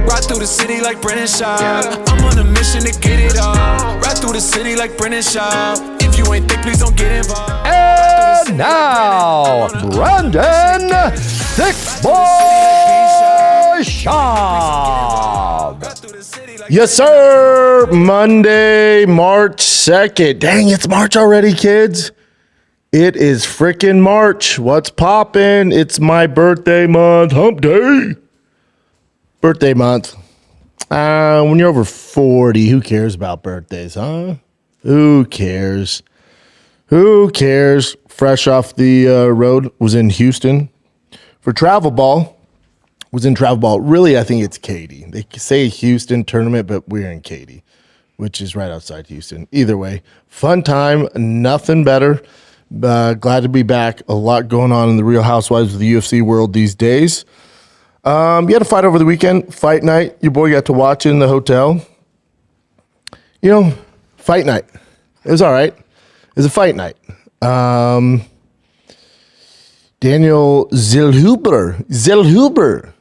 Ride through the city like Brennan Schaub. I'm on a mission to get it all. Ride through the city like Brennan Schaub. If you ain't thick, please don't get involved. And now, Brandon Thick Boy Schaub. Yes, sir. Monday, March 2nd. Dang, it's March already, kids. It is freaking March. What's poppin'? It's my birthday month. Hump day. Birthday month. When you're over 40, who cares about birthdays, huh? Who cares? Who cares? Fresh off the road, was in Houston for travel ball. Was in travel ball. Really, I think it's Katy. They say Houston tournament, but we're in Katy, which is right outside Houston. Either way, fun time. Nothing better. Glad to be back. A lot going on in the Real Housewives of the UFC world these days. You had a fight over the weekend. Fight night. Your boy got to watch it in the hotel. You know, fight night. It was all right. It was a fight night. Daniel Zellhuber.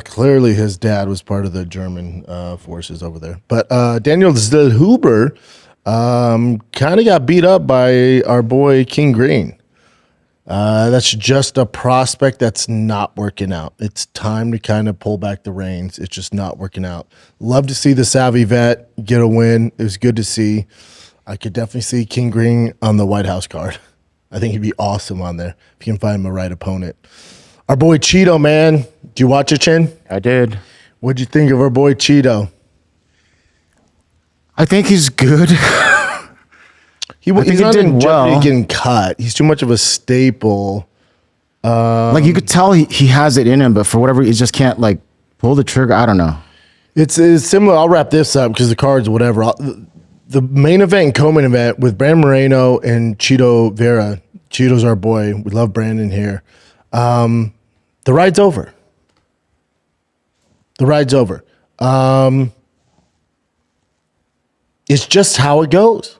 Clearly his dad was part of the German forces over there. But Daniel Zellhuber kind of got beat up by our boy King Green. That's just a prospect that's not working out. It's time to kind of pull back the reins. It's just not working out. Love to see the savvy vet get a win. It was good to see. I could definitely see King Green on the White House card. I think he'd be awesome on there if you can find him a right opponent. Our boy Cheeto, man. Did you watch it, Chin? I did. What'd you think of our boy Cheeto? I think he's good. He's not in jeopardy getting cut. He's too much of a staple. Like you could tell he has it in him, but for whatever, he just can't like pull the trigger. I don't know. It's similar. I'll wrap this up because the cards, whatever. The main event and co-main event with Brandon Moreno and Chito Vera. Chito's our boy. We love Brandon here. The ride's over. The ride's over. It's just how it goes.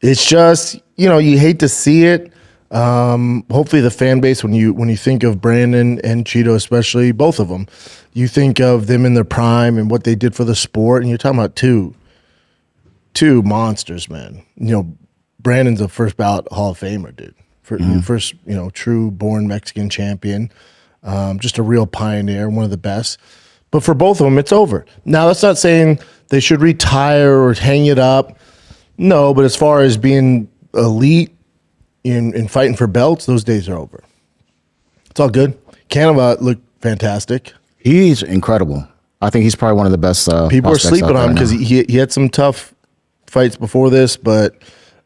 It's just, you hate to see it. Hopefully the fan base, when you think of Brandon and Cheeto, especially both of them, you think of them in their prime and what they did for the sport. And you're talking about two monsters, man. Brandon's a first ballot Hall of Famer, dude. First, true born Mexican champion. Just a real pioneer, one of the best. But for both of them, it's over. Now, that's not saying they should retire or hang it up. No, but as far as being elite in fighting for belts, those days are over. It's all good. Canova looked fantastic. He's incredible. I think he's probably one of the best. People are sleeping on him because he had some tough fights before this, but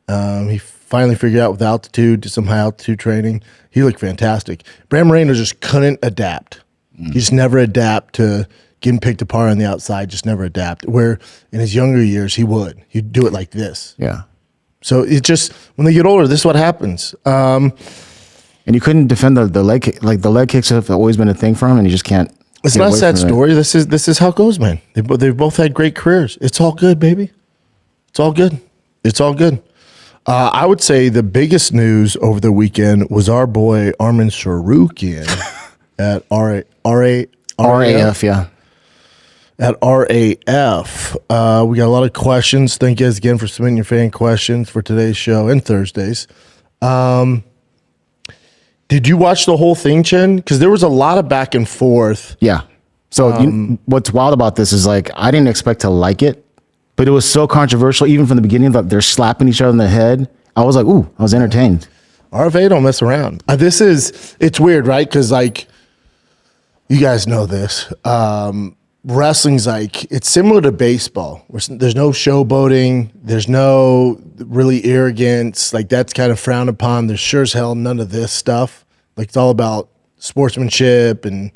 he finally figured out with altitude, did some high altitude training. He looked fantastic. Brandon Moreno just couldn't adapt. He just never adapt to getting picked apart on the outside, just never adapt. Where in his younger years, he would. He'd do it like this. Yeah. So it just, when they get older, this is what happens. And you couldn't defend the leg kick. Like the leg kicks have always been a thing for him, and you just can't. It's not a sad story. This is how it goes, man. They've both had great careers. It's all good, baby. It's all good. It's all good. I would say the biggest news over the weekend was our boy Arman Sarukian at RAF, yeah. At RAF. We got a lot of questions. Thank you guys again for submitting your fan questions for today's show and Thursdays. Did you watch the whole thing, Chen? Because there was a lot of back and forth. Yeah. So what's wild about this is like I didn't expect to like it, but it was so controversial even from the beginning that they're slapping each other in the head. I was like, ooh, I was entertained. RFA don't mess around. It's weird, right? Because like, you guys know this. Wrestling's like, it's similar to baseball. There's no showboating. There's no really arrogance. Like that's kind of frowned upon. There's sure as hell none of this stuff. Like it's all about sportsmanship and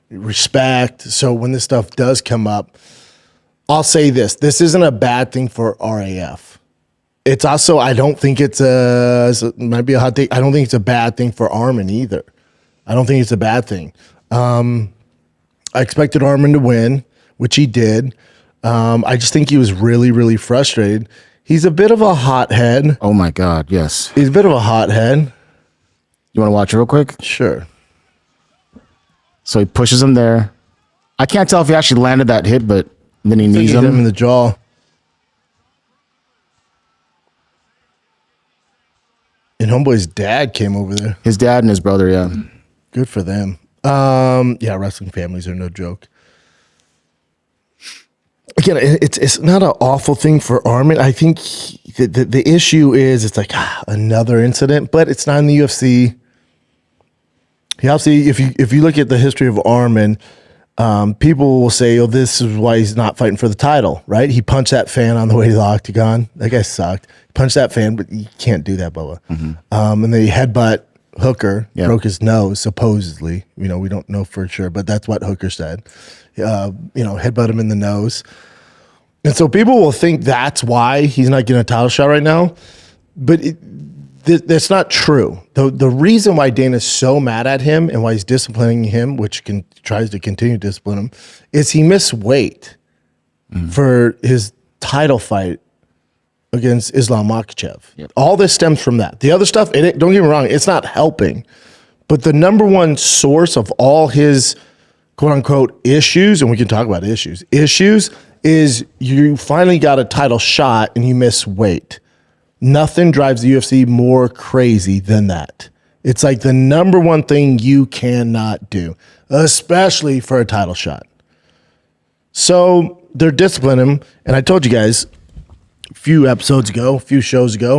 respect. So when this stuff does come up, I'll say this. This isn't a bad thing for RAF. It's also, I don't think it might be a hot take. I don't think it's a bad thing for Arman either. I don't think it's a bad thing. I expected Arman to win, which he did. I just think he was really, really frustrated. He's a bit of a hothead. Oh my God, yes. He's a bit of a hothead. You want to watch it real quick? Sure. So he pushes him there. I can't tell if he actually landed that hit, but then he I think knees he hit him in him. the jaw. And homeboy's dad came over there. His dad and his brother, yeah. Good for them. Yeah, wrestling families are no joke. Again, it's not an awful thing for Armin. I think the issue is it's like another incident, but it's not in the UFC. He obviously, if you look at the history of Armin, people will say, "Oh, this is why he's not fighting for the title." Right? He punched that fan on the way to the octagon. That guy sucked. He punched that fan, but you can't do that, Bubba. And then he headbutt Hooker, broke his nose, supposedly. We don't know for sure, but that's what Hooker said. Headbutt him in the nose. And so people will think that's why he's not getting a title shot right now, but that's not true. The reason why Dana's so mad at him and why he's disciplining him, which tries to continue to discipline him, is he missed weight for his title fight against Islam Makhachev. Yep. All this stems from that. The other stuff, don't get me wrong, it's not helping. But the number one source of all his quote-unquote issues, and we can talk about issues, is you finally got a title shot and you miss weight. Nothing drives the UFC more crazy than that. It's like the number one thing you cannot do, especially for a title shot. So they're disciplining him, and I told you guys a few shows ago,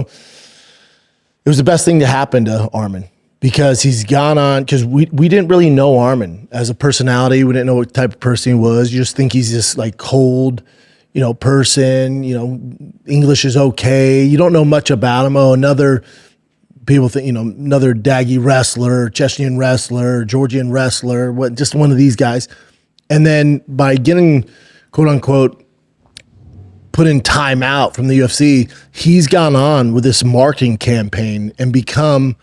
it was the best thing to happen to Armin because he's gone on, because we didn't really know Armin as a personality. We didn't know what type of person he was. You just think he's this like cold, person, English is okay. You don't know much about him. Oh, people think, another Daggy wrestler, Chechnyan wrestler, Georgian wrestler, just one of these guys. And then by getting, quote unquote, put in timeout from the UFC, he's gone on with this marketing campaign and become,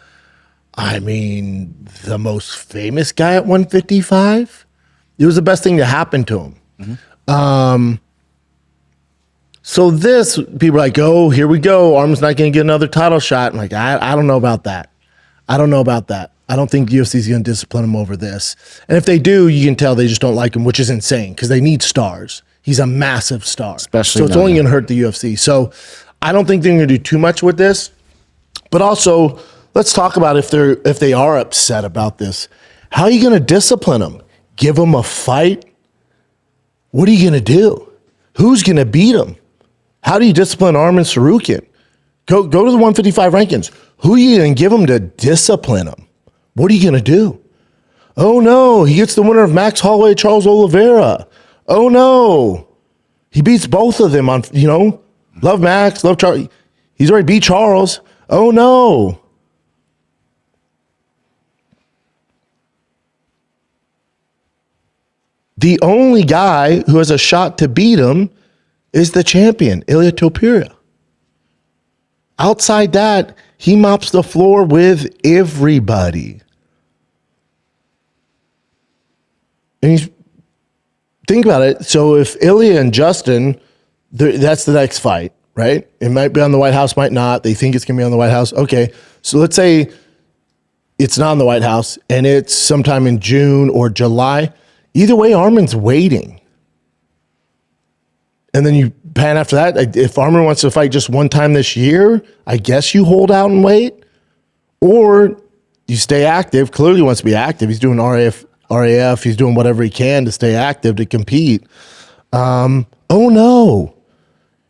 the most famous guy at 155. It was the best thing to happen to him. So people are like, oh, here we go. Armin's not going to get another title shot. I'm like, I don't know about that. I don't think the UFC is going to discipline him over this. And if they do, you can tell they just don't like him, which is insane because they need stars. He's a massive star. So it's only going to hurt the UFC. So I don't think they're going to do too much with this. But also, let's talk about if they are upset about this. How are you going to discipline them? Give them a fight? What are you going to do? Who's going to beat him? How do you discipline Armin Tsarukyan? Go to the 155 rankings. Who are you going to give him to discipline him? What are you going to do? Oh, no, he gets the winner of Max Holloway, Charles Oliveira. Oh, no, he beats both of them on, love Max, love Charles. He's already beat Charles. Oh, no. The only guy who has a shot to beat him is the champion, Ilia Topuria. Outside that, he mops the floor with everybody. And think about it. So if Ilia and Justin, that's the next fight, right? It might be on the White House, might not. They think it's going to be on the White House. Okay, so let's say it's not on the White House and it's sometime in June or July. Either way, Armin's waiting. And then you pan after that. If Armin wants to fight just one time this year, I guess you hold out and wait. Or you stay active. Clearly he wants to be active. He's doing RAF. He's doing whatever he can to stay active, to compete. Oh, no.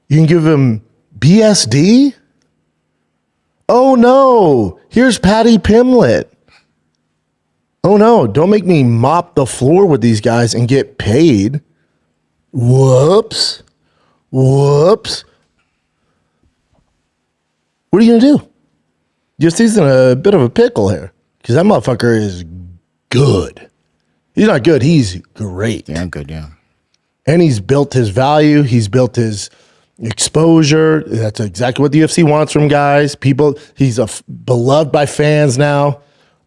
You can give him BSD? Oh, no. Here's Patty Pimlet. Oh, no. Don't make me mop the floor with these guys and get paid. Whoops. What are you going to do? UFC's in a bit of a pickle here because that motherfucker is good. He's not good. He's great. Yeah, good, yeah. And he's built his value. He's built his exposure. That's exactly what the UFC wants from guys. He's beloved by fans now.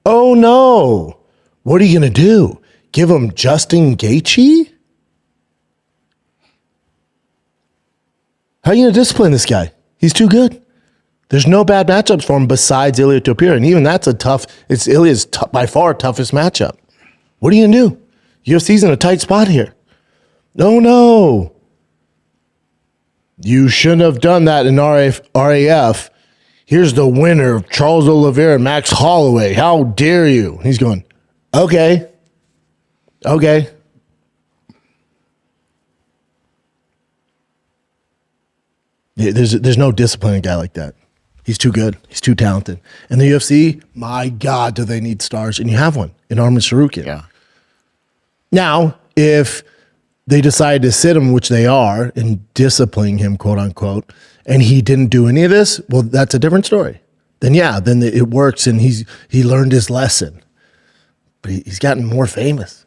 Oh, no. What are you going to do? Give him Justin Gaethje? How are you going to discipline this guy? He's too good. There's no bad matchups for him besides Ilia Topuria. And even that's Ilia's by far toughest matchup. What are you going to do? UFC's in a tight spot here. No. You shouldn't have done that in RAF. Here's the winner of Charles Oliveira and Max Holloway. How dare you? He's going, okay. Yeah, there's no discipline in a guy like that. He's too good. He's too talented. And the UFC, my God, do they need stars? And you have one in Arman Sarukian. Yeah. Now, if they decide to sit him, which they are, and disciplining him, quote unquote, and he didn't do any of this, well, that's a different story. Then it works, and he learned his lesson. But he's gotten more famous.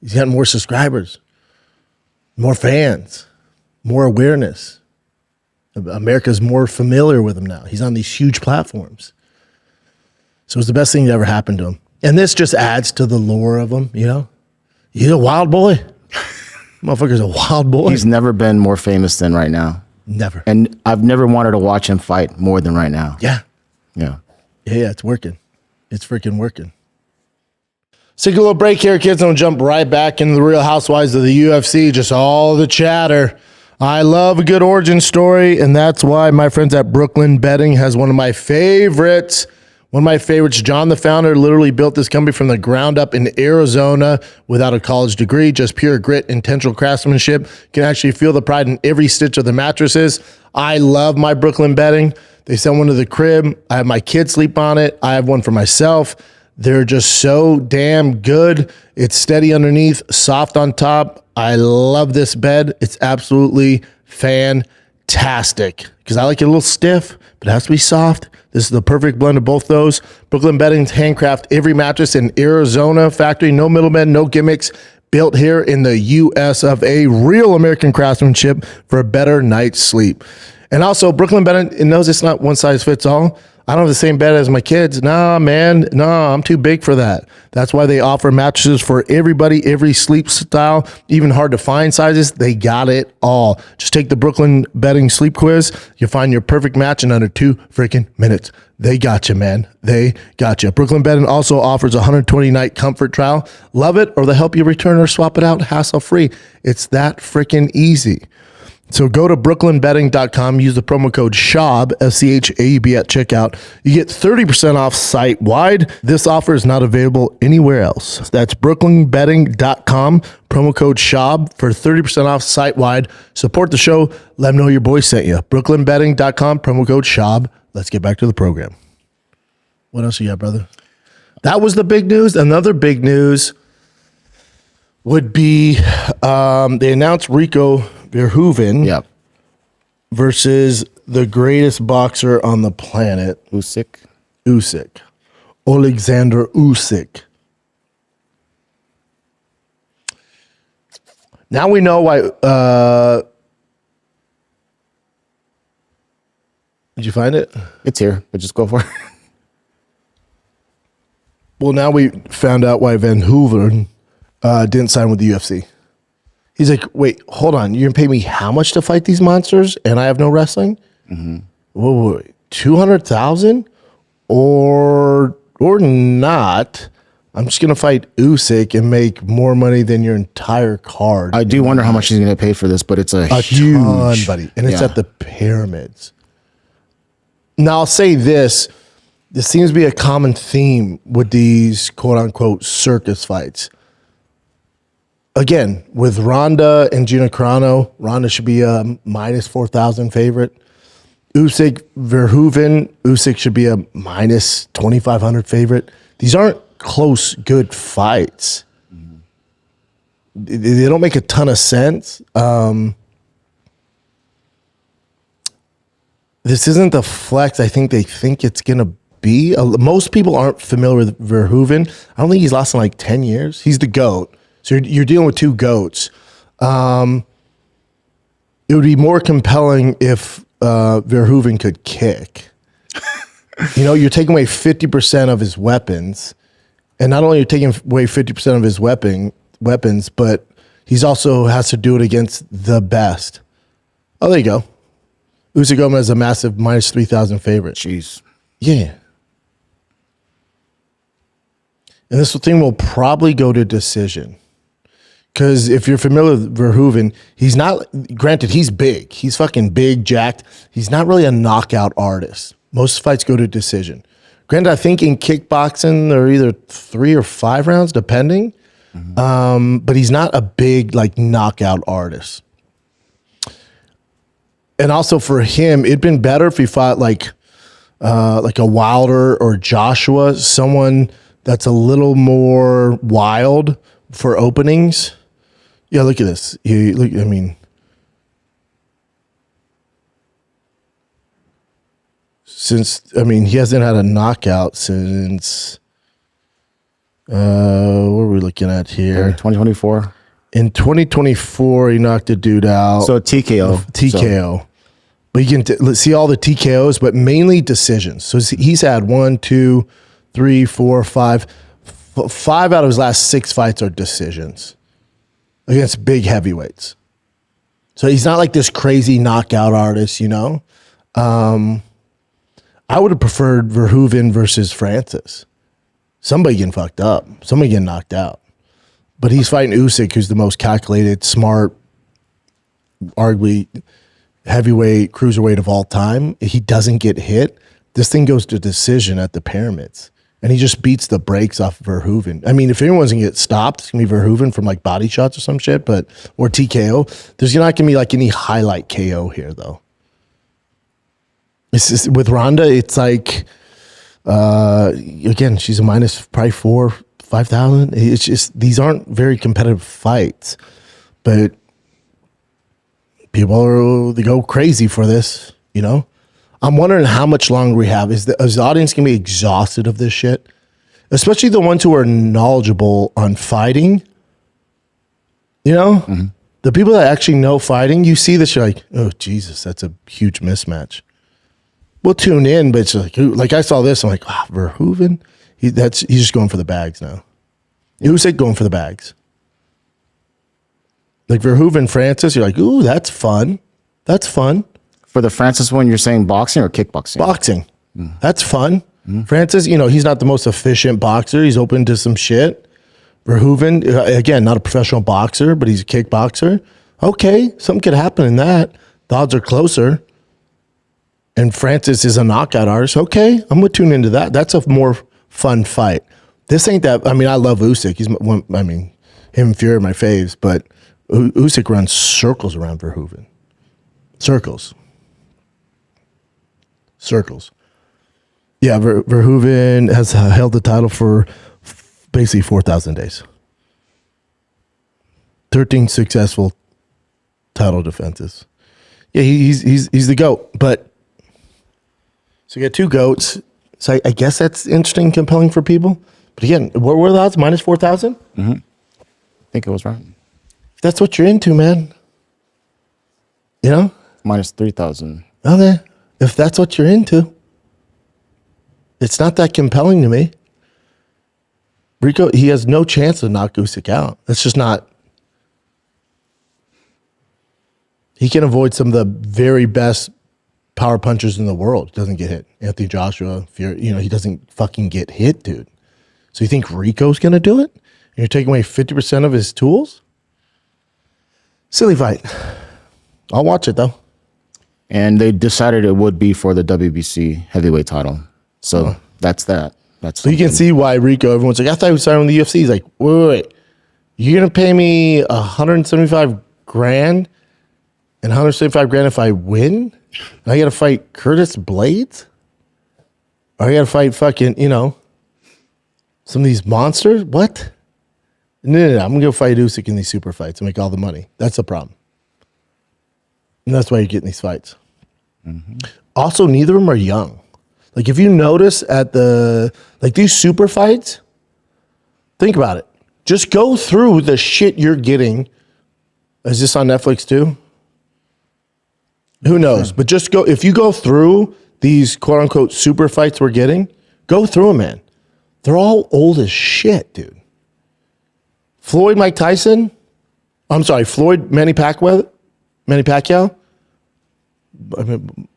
He's gotten more subscribers, more fans, more awareness. America's more familiar with him now. He's on these huge platforms. So it's the best thing that ever happened to him. And this just adds to the lore of him, you know? He's a wild boy. Motherfucker's a wild boy. He's never been more famous than right now. Never. And I've never wanted to watch him fight more than right now. Yeah, it's working. It's freaking working. Let's take a little break here, kids, and we'll jump right back into the Real Housewives of the UFC. Just all the chatter. I love a good origin story, and that's why my friends at Brooklyn Betting has one of my favorites. John, the founder, literally built this company from the ground up in Arizona without a college degree, just pure grit, intentional craftsmanship. You can actually feel the pride in every stitch of the mattresses. I love my Brooklyn Betting. They send one to the crib. I have my kids sleep on it. I have one for myself. They're just so damn good. It's steady underneath, soft on top. I love this bed. It's absolutely fantastic because I like it a little stiff, but it has to be soft. This is the perfect blend of both those. Brooklyn Bedding's handcraft every mattress in Arizona factory. No middlemen, no gimmicks. Built here in the US of A. Real American craftsmanship for a better night's sleep. And also, Brooklyn Bedding, it knows it's not one size fits all. I don't have the same bed as my kids. Nah, man. No, I'm too big for that. That's why they offer mattresses for everybody, every sleep style, even hard to find sizes. They got it all. Just take the Brooklyn Bedding sleep quiz. You'll find your perfect match in under 2 freaking minutes. They got you, man. They got you. Brooklyn Bedding also offers a 120-night comfort trial. Love it, or they'll help you return or swap it out hassle-free. It's that freaking easy. So go to brooklynbetting.com, use the promo code SCHAUB, SCHAUB at checkout. You get 30% off site-wide. This offer is not available anywhere else. That's brooklynbetting.com, promo code SCHAUB for 30% off site-wide. Support the show. Let them know your boy sent you. brooklynbetting.com, promo code SCHAUB. Let's get back to the program. What else you got, brother? That was the big news. Another big news would be they announced Rico Verhoeven versus the greatest boxer on the planet, Usyk. Alexander Usyk. Now we know why. Did you find it? It's here, but just go for it. Well, now we found out why Verhoeven didn't sign with the UFC. He's like, wait, hold on. You're going to pay me how much to fight these monsters and I have no wrestling? Mm-hmm. Whoa, 200,000 or not? I'm just going to fight Usyk and make more money than your entire card. I do wonder how much he's going to pay for this, but it's a huge ton, buddy. And it's at the Pyramids. Now, I'll say this. This seems to be a common theme with these quote-unquote circus fights. Again, with Ronda and Gina Carano, Ronda should be a minus 4,000 favorite. Usyk, Verhoeven, Usyk should be a minus 2,500 favorite. These aren't close, good fights. They don't make a ton of sense. This isn't the flex I think they think it's going to be. Most people aren't familiar with Verhoeven. I don't think he's lost in like 10 years. He's the GOAT. So you're dealing with two GOATs. It would be more compelling if Verhoeven could kick. You know, you're taking away 50% of his weapons. And not only are you taking away 50% of his weapons, but he's also has to do it against the best. Oh, there you go. Usyk Gomez is a massive minus 3,000 favorite. Jeez. Yeah. And this thing will probably go to decision. Because if you're familiar with Verhoeven, he's not, granted, he's big. He's fucking big, jacked. He's not really a knockout artist. Most fights go to decision. Granted, I think in kickboxing, they're either 3 or 5 rounds, depending. But he's not a big, like, knockout artist. And also for him, it'd been better if he fought like a Wilder or Joshua, someone that's a little more wild for openings. Yeah, look at this. He hasn't had a knockout since what are we looking at here? 2024. In 2024, he knocked a dude out. So TKO. TKO. But you can see all the TKOs, but mainly decisions. So he's had 1, 2, 3, 4, 5. 5 out of his last 6 fights are decisions against big heavyweights. So he's not like this crazy knockout artist, you know? I would have preferred Verhoeven versus Francis. Somebody getting fucked up. Somebody getting knocked out. But he's fighting Usyk, who's the most calculated, smart, arguably heavyweight, cruiserweight of all time. He doesn't get hit. This thing goes to decision at the pyramids. And he just beats the brakes off Verhoeven. I mean, if anyone's going to get stopped, it's going to be Verhoeven from like body shots or some shit, or TKO. There's not going to be like any highlight KO here, though. It's just, with Ronda, it's like, again, she's a minus probably 4,000, 5,000. It's just, these aren't very competitive fights. But people they go crazy for this, you know? I'm wondering how much longer we have. Is the audience going to be exhausted of this shit? Especially the ones who are knowledgeable on fighting. You know? Mm-hmm. The people that actually know fighting, you see this, you're like, oh, Jesus, that's a huge mismatch. We'll tune in, but it's like I saw this, I'm like, wow, Verhoeven? He's just going for the bags now. Usyk going for the bags. Like Verhoeven, Francis, you're like, ooh, that's fun. That's fun. For the Francis one, you're saying boxing or kickboxing? Boxing. That's fun. Francis, he's not the most efficient boxer. He's open to some shit. Verhoeven, again, not a professional boxer, but he's a kickboxer. Okay, something could happen in that. The odds are closer. And Francis is a knockout artist. Okay, I'm going to tune into that. That's a more fun fight. This ain't that. I mean, I love Usyk. Him and Fury are my faves, but Usyk runs circles around Verhoeven. Circles. Yeah, Verhoeven has held the title for basically 4,000 days. 13 successful title defenses. Yeah, he's the GOAT. But so you got 2 GOATs. So I guess that's interesting and compelling for people. But again, what were the odds? Minus 4,000? Mm-hmm. I think it was right. If that's what you're into, man. Minus 3,000. Okay. If that's what you're into, it's not that compelling to me. Rico, he has no chance to knock Usyk out. That's just not. He can avoid some of the very best power punchers in the world. He doesn't get hit. Anthony Joshua, Fury, he doesn't fucking get hit, dude. So you think Rico's going to do it? And you're taking away 50% of his tools? Silly fight. I'll watch it, though. And they decided it would be for the WBC heavyweight title. So that's that. So you can see why Rico, everyone's like, I thought he was signing with the UFC. He's like, wait. You're going to pay me $175,000 and $175,000 if I win? And I got to fight Curtis Blades? Or I got to fight fucking, some of these monsters? What? No. I'm going to go fight Usyk in these super fights and make all the money. That's the problem. And that's why you're getting these fights. Mm-hmm. Also, neither of them are young. Like, if you notice at these super fights, think about it. Just go through the shit you're getting. Is this on Netflix too? Who knows? Sure. But just go, if you go through these quote unquote super fights we're getting, go through them, man. They're all old as shit, dude. Floyd Manny Pacquiao. I mean,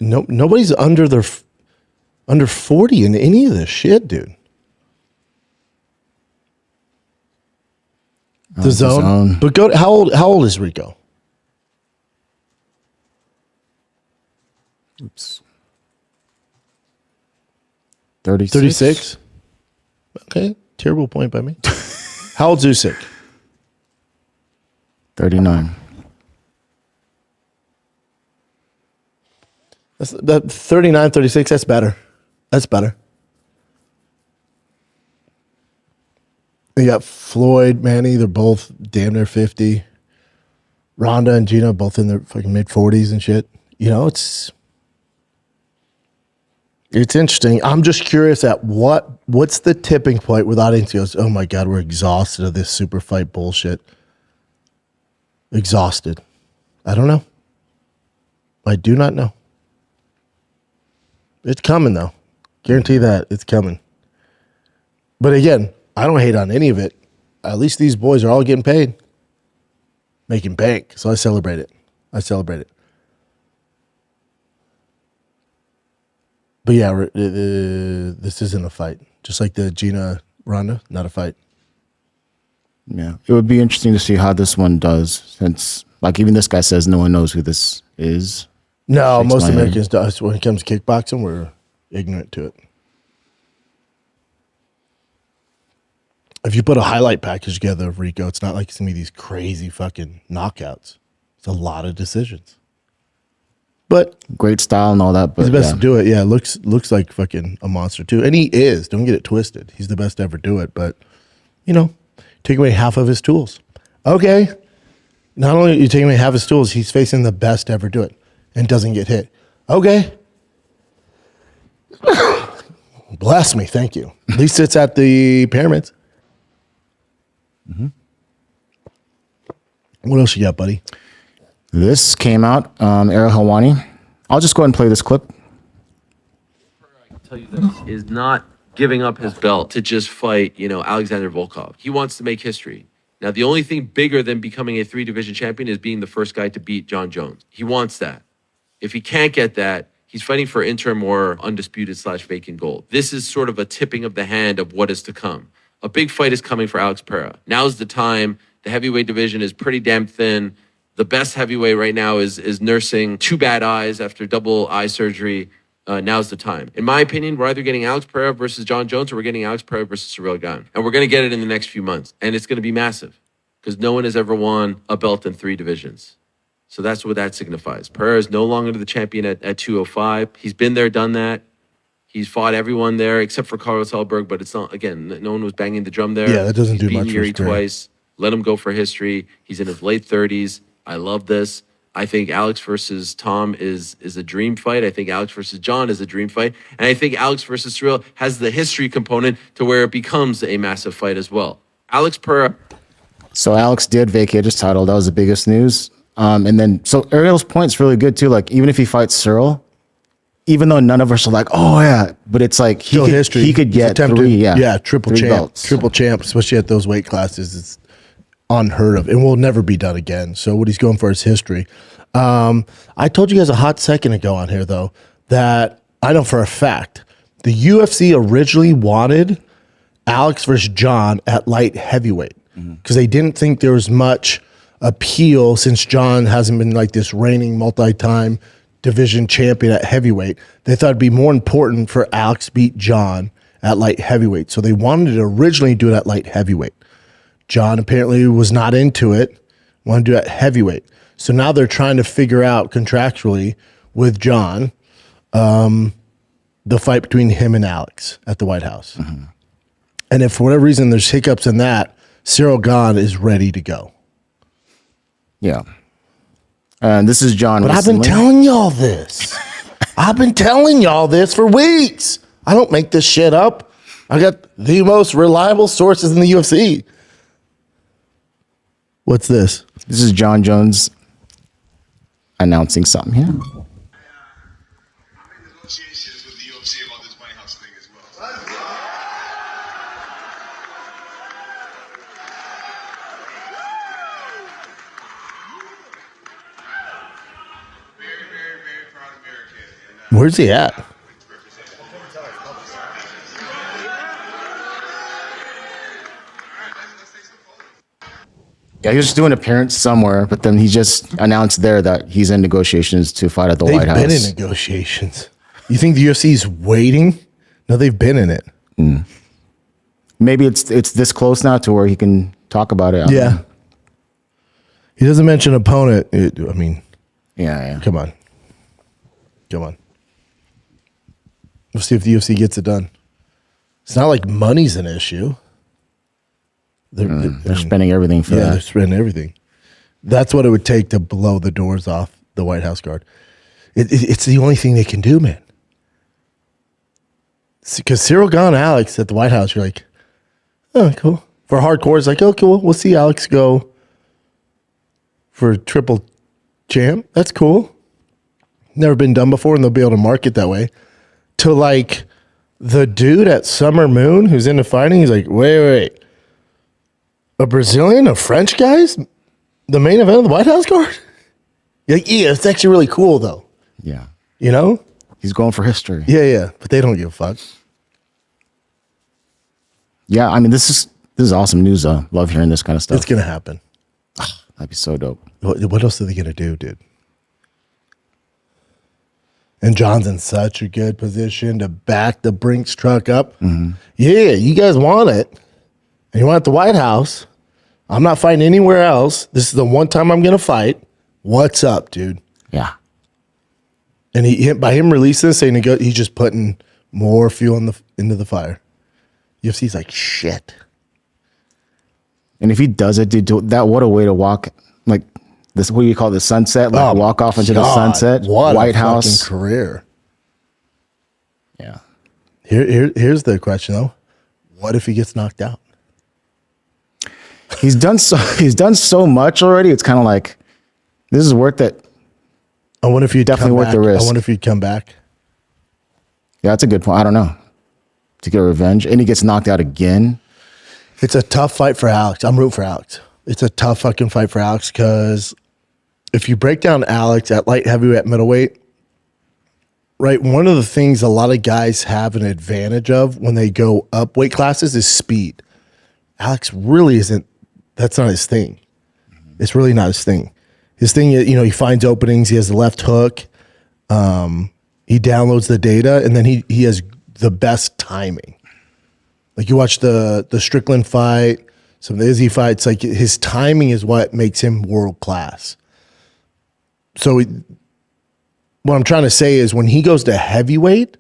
nobody's under 40 in any of this shit, dude. The zone. Zone. But go. How old is Rico? Oops. 36. 36. Okay, terrible point by me. How old's Usyk? 39. That 39, 36. That's better. That's better. You got Floyd, Manny. They're both damn near 50. Ronda and Gina both in their fucking mid 40s and shit. You know, it's interesting. I'm just curious at what's the tipping point where the audience goes, oh my God, we're exhausted of this super fight bullshit. Exhausted. I don't know. I do not know. It's coming though. Guarantee that it's coming. But again, I don't hate on any of it. At least these boys are all getting paid. Making bank. So I celebrate it. But yeah, this isn't a fight. Just like the Gina Ronda, not a fight. Yeah. It would be interesting to see how this one does, since, like, even this guy says no one knows who this is. No, Shakes most my head. Americans do. When it comes to kickboxing, we're ignorant to it. If you put a highlight package together of Rico, it's not like it's going to be these crazy fucking knockouts. It's a lot of decisions. But Great style and all that. But he's the best yeah. to do it. Yeah, looks like fucking a monster too. And he is. Don't get it twisted. He's the best to ever do it. But, you know, take away half of his tools. Okay. Not only are you taking away half his tools, he's facing the best to ever do it and doesn't get hit. Okay. Bless me. Thank you. At least it's at the pyramids. Mm-hmm. What else you got, buddy? This came out, Ariel Helwani. I'll just go ahead and play this clip. I can tell you this is not giving up his belt to just fight, Alexander Volkov. He wants to make history. Now, the only thing bigger than becoming a 3-division champion is being the first guy to beat Jon Jones. He wants that. If he can't get that, he's fighting for interim or undisputed/vacant gold. This is sort of a tipping of the hand of what is to come. A big fight is coming for Alex Pereira. Now's the time. The heavyweight division is pretty damn thin. The best heavyweight right now is nursing 2 bad eyes after double eye surgery. Now's the time. In my opinion, we're either getting Alex Pereira versus Jon Jones or we're getting Alex Pereira versus Ciryl Gane. And we're going to get it in the next few months. And it's going to be massive because no one has ever won a belt in 3 divisions. So that's what that signifies. Pereira is no longer the champion at 205. He's been there, done that. He's fought everyone there except for Carlos Hellberg, but it's not, again, no one was banging the drum there. Yeah, that doesn't do He's much beaten for Yuri his career. twice. Let him go for history. He's in his late 30s. I love this. I think Alex versus Tom is a dream fight. I think Alex versus Jon is a dream fight. And I think Alex versus Ciryl has the history component to where it becomes a massive fight as well. Alex Pereira. So Alex did vacate his title. That was the biggest news. And then, so Ariel's point's really good too. Like, even if he fights Ciryl, even though none of us are like, oh yeah, but it's like Still history. he could He's get attempted- 3, yeah, triple 3 champ, belts. triple champ, especially at those weight classes. It's unheard of and will never be done again. So what he's going for is history. I told you guys a hot second ago on here though that I know for a fact the UFC originally wanted Alex versus Jon at light heavyweight because they didn't think there was much appeal since Jon hasn't been like this reigning multi-time division champion at heavyweight. They thought it'd be more important for Alex to beat Jon at light heavyweight. So they wanted to originally do it at light heavyweight. Jon apparently was not into it, wanted to do it at heavyweight. So now they're trying to figure out contractually with Jon the fight between him and Alex at the White House. Mm-hmm. And if for whatever reason there's hiccups in that, Ciryl Gane is ready to go. Yeah. And this is Jon. But I've been telling y'all this. I've been telling y'all this for weeks. I don't make this shit up. I got the most reliable sources in the UFC. What's this? This is Jon Jones announcing something here. I'm in negotiations with the UFC about this White House thing as well. Very, very, very proud American. And, Where's he at? Yeah, he was just doing an appearance somewhere, but then he just announced there that he's in negotiations to fight at the White House. They've been in negotiations. You think the UFC's waiting? No, they've been in it. Maybe it's this close now to where he can talk about it. Yeah. He doesn't mention opponent. Yeah. Come on. We'll see if the UFC gets it done. It's not like money's an issue. They're spending everything for Yeah, that. they're spending everything. That's what it would take to blow the doors off the White House guard. It's the only thing they can do, man. Because Cyril Gane, Alex at the White House, you're like, oh, cool. For hardcore, it's like, oh, cool. We'll see Alex go for triple champ. That's cool. Never been done before, and they'll be able to market that way. To like the dude at Summer Moon who's into fighting, he's like, wait. A Brazilian, a French guy's the main event of the White House card? You're like, yeah, it's actually really cool, though. Yeah. You know? He's going for history. Yeah. But they don't give a fuck. Yeah, I mean, this is awesome news, though. Love hearing this kind of stuff. It's going to happen. That'd be so dope. What else are they going to do, dude? And John's in such a good position to back the Brinks truck up. Yeah, you guys want it. And you want it at the White House. I'm not fighting anywhere else. This is the one time I'm going to fight. What's up, dude? Yeah. And by him releasing this, saying he's just putting more fuel into the fire. UFC's like, shit. And if he does it, dude, that what a way to walk, like this. What do you call it, the sunset? Like walk off into the sunset. What White a House fucking career. Yeah. Here's the question though: what if he gets knocked out? He's done so much already. It's kind of like this is worth it. I wonder if you'd Definitely worth the risk. I wonder if you'd come back. Yeah, that's a good point. I don't know. To get revenge, and he gets knocked out again. It's a tough fight for Alex. I'm rooting for Alex. It's a tough fucking fight for Alex because if you break down Alex at light heavyweight, middleweight, right, one of the things a lot of guys have an advantage of when they go up weight classes is speed. Alex really isn't. That's not his thing. It's really not his thing. His thing is, he finds openings. He has the left hook. He downloads the data, and then he has the best timing. Like you watch the Strickland fight, some of the Izzy fights, like his timing is what makes him world class. So what I'm trying to say is when he goes to heavyweight,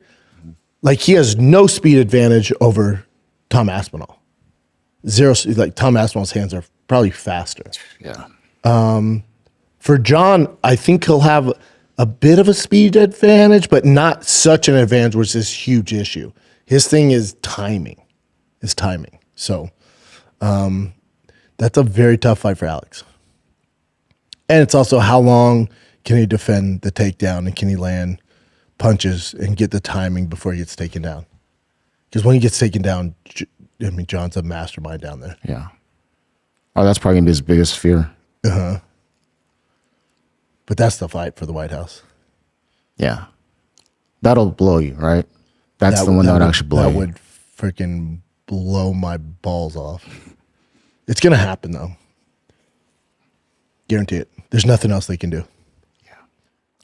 like he has no speed advantage over Tom Aspinall. Zero, like Tom Aspinall's hands are probably faster. Yeah. For Jon, I think he'll have a bit of a speed advantage, but not such an advantage, which is this huge issue. His thing is timing. So that's a very tough fight for Alex. And it's also how long can he defend the takedown and can he land punches and get the timing before he gets taken down? Because when he gets taken down, Jon's a mastermind down there. Yeah. Oh, that's probably gonna be his biggest fear. But that's the fight for the White House. Yeah. That'll blow you, right? That's the one that would actually blow you. That would freaking blow my balls off. It's going to happen, though. Guarantee it. There's nothing else they can do.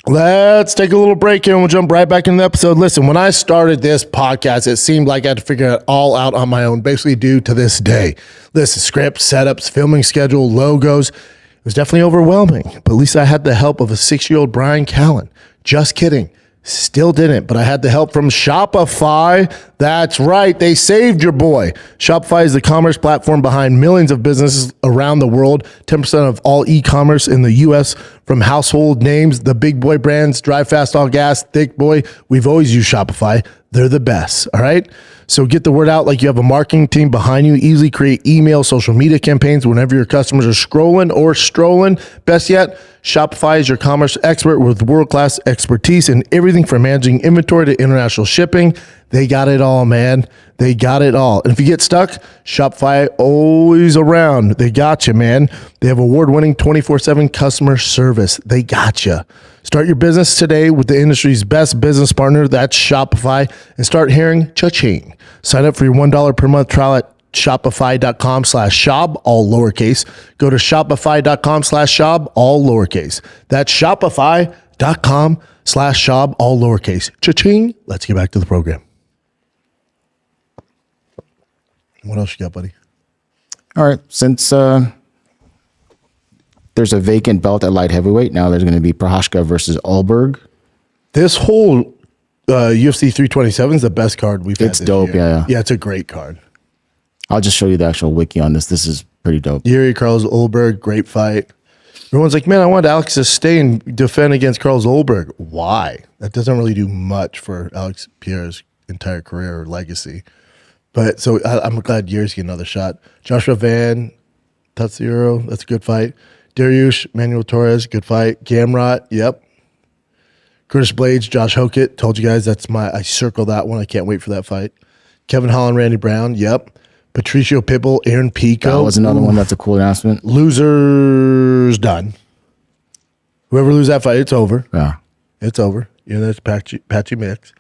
Let's take a little break here and we'll jump right back into the episode. Listen, when I started this podcast, it seemed like I had to figure it all out on my own, basically due to this day. Listen, scripts, setups, filming schedule, logos. It was definitely overwhelming, but at least I had the help of a 6-year-old Brian Callen. Just kidding. Still didn't, but I had the help from Shopify. That's right. They saved your boy. Shopify is the commerce platform behind millions of businesses around the world. 10% of all e-commerce in the U.S. from household names, the big boy brands, Drive Fast, All Gas, Thick Boy. We've always used Shopify. They're the best. All right. So get the word out like you have a marketing team behind you. Easily create email, social media campaigns whenever your customers are scrolling or strolling. Best yet, Shopify is your commerce expert with world-class expertise in everything from managing inventory to international shipping. They got it all, man. They got it all. And if you get stuck, Shopify always around. They got you, man. They have award-winning 24/7 customer service. They got you. Start your business today with the industry's best business partner. That's Shopify. And start hearing cha-ching. Sign up for your $1 per month trial at Shopify.com/Schaub, all lowercase. Go to Shopify.com/Schaub, all lowercase. That's Shopify.com/Schaub, all lowercase. Cha-ching. Let's get back to the program. What else you got, buddy? All right. Since there's a vacant belt at light heavyweight, now there's going to be Prochazka versus Allberg. This whole UFC 327 is the best card we've had. It's dope, yeah. Yeah, it's a great card. I'll just show you the actual wiki on this. This is pretty dope. Yuri Carlos Ulberg, great fight. Everyone's like, man, I wanted Alex to stay and defend against Carlos Ulberg. Why? That doesn't really do much for Alex Pereira's entire career or legacy. But so I'm glad Yuri's getting another shot. Joshua Van Tatsuro, that's a good fight. Dariush Manuel Torres, good fight. Gamrot, yep. Curtis Blades, Josh Hokett, told you guys I circled that one. I can't wait for that fight. Kevin Holland, Randy Brown, yep. Patricio Pitbull, Aaron Pico. That was another one. That's a cool announcement. Losers done. Whoever loses that fight, it's over. Yeah. It's over. You know, that's patchy mix.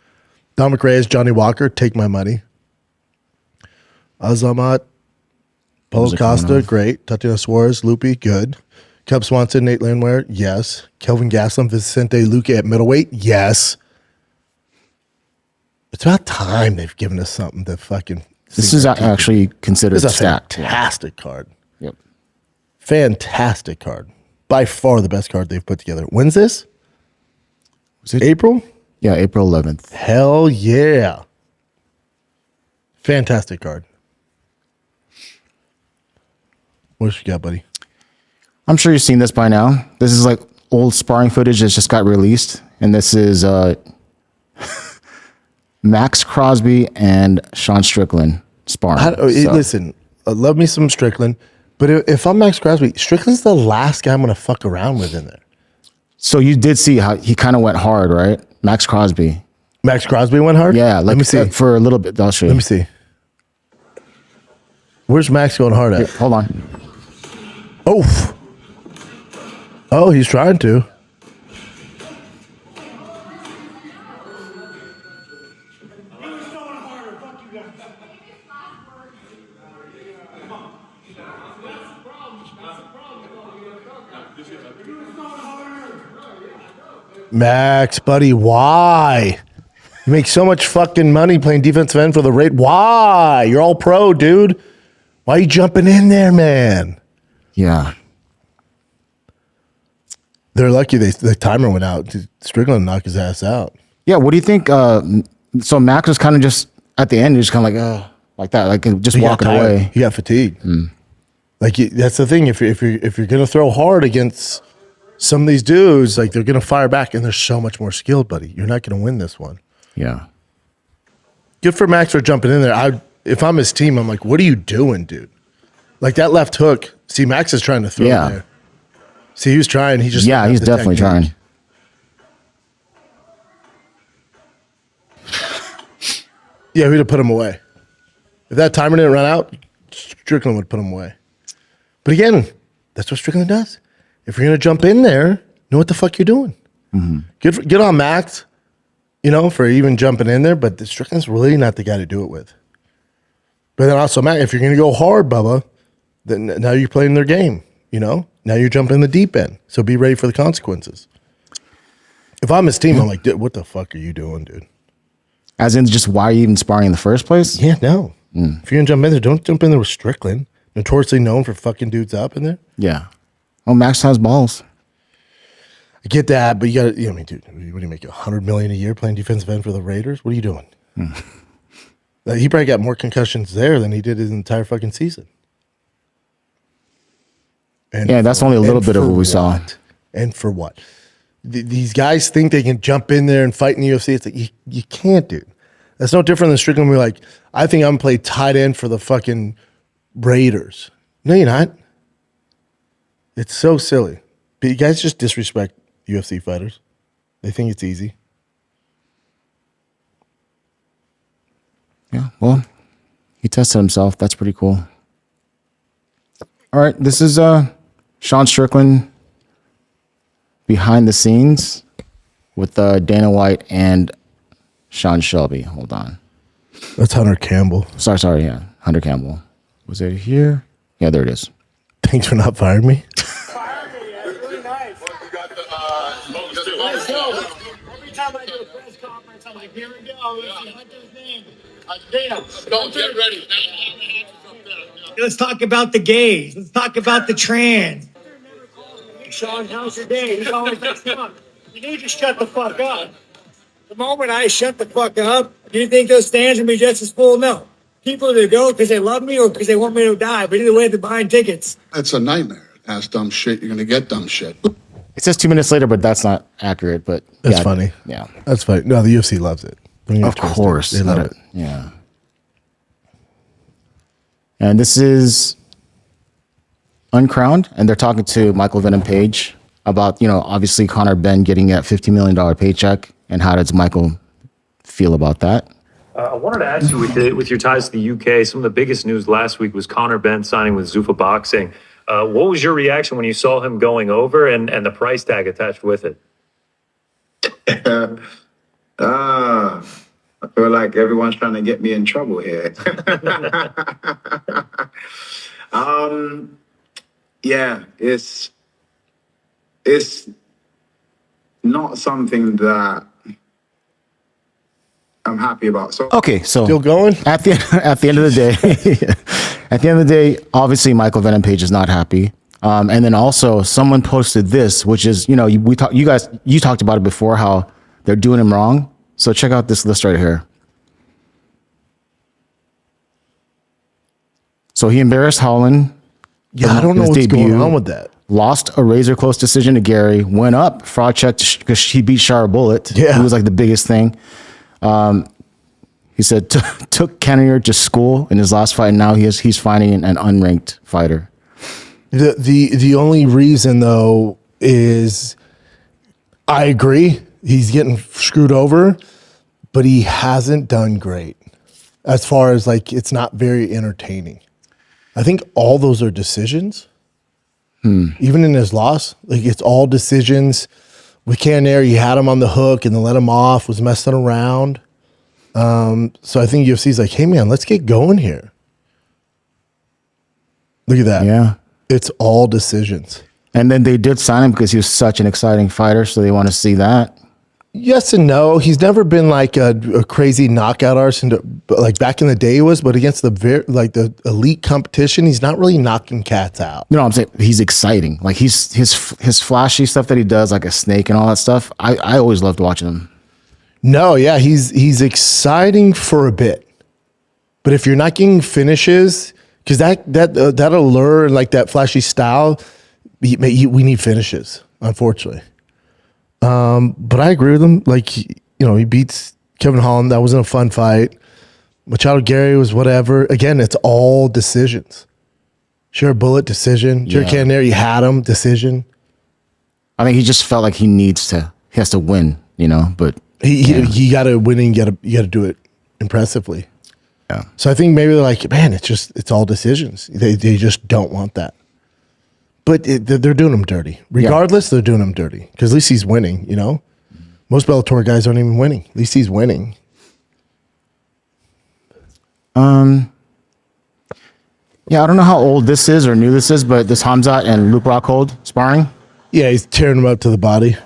Dominic Reyes, Johnny Walker, take my money. Azamat, Paulo Costa, great. Tatiana Suarez, Loopy, good. Cub Swanson, Nate Landwehr, yes. Kelvin Gastelum, Vicente Luque at middleweight, yes. It's about time they've given us something to fucking. This is actually considered This is a stacked. fantastic card. Yep. Fantastic card. By far the best card they've put together. When's this? Was it April? Yeah, April 11th. Hell yeah. Fantastic card. What you got, buddy? I'm sure you've seen this by now. This is like old sparring footage that just got released. And this is Max Crosby and Sean Strickland sparring. Listen, I love me some Strickland. But if I'm Max Crosby, Strickland's the last guy I'm going to fuck around with in there. So you did see how he kind of went hard, right? Max Crosby. Max Crosby went hard? Yeah. Let me see. For a little bit. I'll show you. Let me see. Where's Max going hard at? Here, hold on. Oh. Oh, he's trying to. Max, buddy, why? You make so much fucking money playing defensive end for the Raiders. Why? You're all pro, dude. Why are you jumping in there, man? Yeah. They're lucky the timer went out. Strickland knocked his ass out. Yeah. What do you think? So Max was kind of just at the end, he was kind of like that, like just He got walking tired. away. He got fatigued. Like that's the thing. If you're gonna throw hard against some of these dudes, like they're gonna fire back, and they're so much more skilled, buddy. You're not gonna win this one. Yeah. Good for Max for jumping in there. If I'm his team, I'm like, what are you doing, dude? Like that left hook. See, Max is trying to throw there. See, he was trying. He just He's definitely trying. Yeah, we'd have put him away. If that timer didn't run out, Strickland would put him away. But again, that's what Strickland does. If you're gonna jump in there, know what the fuck you're doing. Get on Max, for even jumping in there. But Strickland's really not the guy to do it with. But then also, Max, if you're gonna go hard, Bubba, then now you're playing their game. Now you're jumping in the deep end. So be ready for the consequences. If I'm his team, I'm like, dude, what the fuck are you doing, dude? As in, just why are you even sparring in the first place? Yeah, no. If you're gonna jump in there, don't jump in there with Strickland, notoriously known for fucking dudes up in there. Yeah. Well, Max has balls. I get that, but you got to, dude, what do you make, $100 million a year playing defensive end for the Raiders? What are you doing? He probably got more concussions there than he did his entire fucking season. And yeah, that's only a little bit of what we saw. And for what? These guys think they can jump in there and fight in the UFC. It's like, you can't, dude. That's no different than Strickland being like, I think I'm going to play tight end for the fucking Raiders. No, you're not. It's so silly. But you guys just disrespect UFC fighters. They think it's easy. Yeah, well, he tested himself. That's pretty cool. All right, this is Sean Strickland behind the scenes with Dana White and Sean Shelby. Hold on. That's Hunter Campbell. Sorry, yeah, Hunter Campbell. Was it here? Yeah, there it is. Thanks for not firing me. Every time I do a press conference, I'm like, here we go. Let's see Hunter's name. Go, get ready. Let's talk about the gays. Let's talk about the trans. Sean, how's your day? He's always like, Sean, you need to shut the fuck up. The moment I shut the fuck up, do you think those stands will be just as full? No. People either go because they love me or because they want me to die. But either way, they're buying tickets. That's a nightmare. Ask dumb shit, you're going to get dumb shit. It says 2 minutes later, but that's not accurate. But That's yeah, funny. Yeah. That's funny. No, the UFC loves it. Don't get Of twisted. course. They love it. Yeah. And this is Uncrowned, and they're talking to Michael Venom Page about, obviously Conor Benn getting that $50 million paycheck, and how does Michael feel about that? I wanted to ask you, with your ties to the UK, some of the biggest news last week was Conor Benn signing with Zuffa Boxing. What was your reaction when you saw him going over and the price tag attached with it? I feel like everyone's trying to get me in trouble here. Yeah, it's not something that I'm happy about. So Okay, so Still going? at the end of the day, at the end of the day, obviously Michael Venom Page is not happy. And then also someone posted this, which is, you talked about it before, how they're doing him wrong. So check out this list right here. So he embarrassed Holland. Yeah, I don't know his what's debut, going on with that. Lost a razor close decision to Gary. Went up fraud check because he beat Shara Bullet. Yeah. He was like the biggest thing. He said took Kenner to school in his last fight, and now he's fighting an unranked fighter. The only reason though is I agree he's getting screwed over, but he hasn't done great as far as like it's not very entertaining. I think all those are decisions. Even in his loss, like it's all decisions. With Cannair, he had him on the hook and then let him off, was messing around. So I think UFC's like, hey man, let's get going here. Look at that. Yeah. It's all decisions. And then they did sign him because he was such an exciting fighter, so they want to see that. Yes and no. He's never been like a crazy knockout artist, like back in the day he was, but against the elite competition, he's not really knocking cats out. You know what I'm saying? He's exciting. Like his flashy stuff that he does, like a snake and all that stuff. I always loved watching him. No, yeah, he's exciting for a bit, but if you're not getting finishes, because that allure and like that flashy style, we need finishes, unfortunately. But I agree with him. Like, he beats Kevin Holland. That wasn't a fun fight. Machado Gary was whatever. Again, it's all decisions. Sure, Bullet decision. Sure, Cannair, you had him decision. I mean, he just felt like he has to win, but he got to win and you got to do it impressively. Yeah. So I think maybe they're like, man, it's all decisions. They just don't want that. But they're doing him dirty. Regardless, they're doing him dirty. Because at least he's winning, Most Bellator guys aren't even winning. At least he's winning. Yeah, I don't know how old this is or new this is, but this Hamzat and Luke Rockhold sparring. Yeah, he's tearing him up to the body.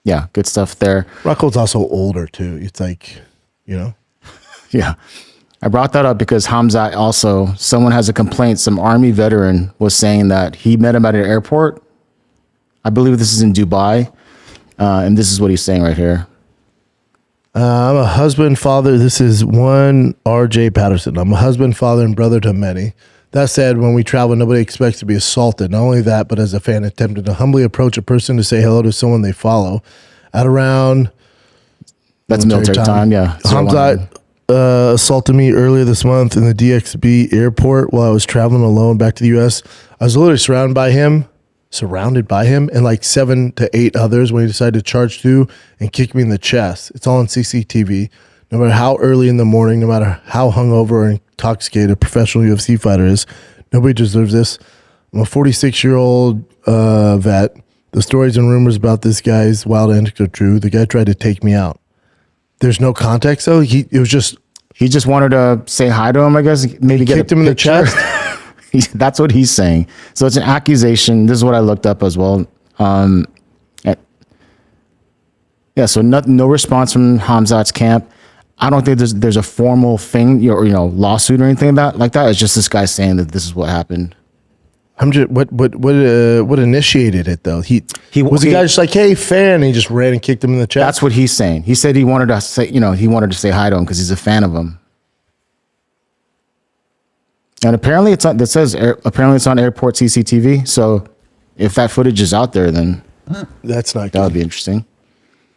Yeah, good stuff there. Rockhold's also older, too. It's like, Yeah. I brought that up because Hamzat also, someone has a complaint. Some Army veteran was saying that he met him at an airport. I believe this is in Dubai. And this is what he's saying right here. I'm a husband, father. This is one RJ Patterson. I'm a husband, father, and brother to many. That said, when we travel, nobody expects to be assaulted. Not only that, but as a fan, attempted to humbly approach a person to say hello to someone they follow. At around... That's military time, yeah. Hamzat assaulted me earlier this month in the DXB airport while I was traveling alone back to the U.S. I was literally surrounded by him, and like 7 to 8 others when he decided to charge through and kick me in the chest. It's all on CCTV. No matter how early in the morning, no matter how hungover or intoxicated a professional UFC fighter is, nobody deserves this. I'm a 46-year-old vet. The stories and rumors about this guy's wild antics are true. The guy tried to take me out. There's no context though. It was just He just wanted to say hi to him, I guess. Maybe get kicked him in the chest. That's what he's saying. So it's an accusation. This is what I looked up as well. Yeah, so no response from Khamzat's camp. I don't think there's a formal thing or lawsuit or anything like that. It's just this guy saying that this is what happened. What initiated it though? He was the guy just like, hey, fan, and he just ran and kicked him in the chest. That's what he's saying. He said he wanted to say, he wanted to say hi to him because he's a fan of him. And apparently it's on airport CCTV. So if that footage is out there, then that's not good. That would be interesting.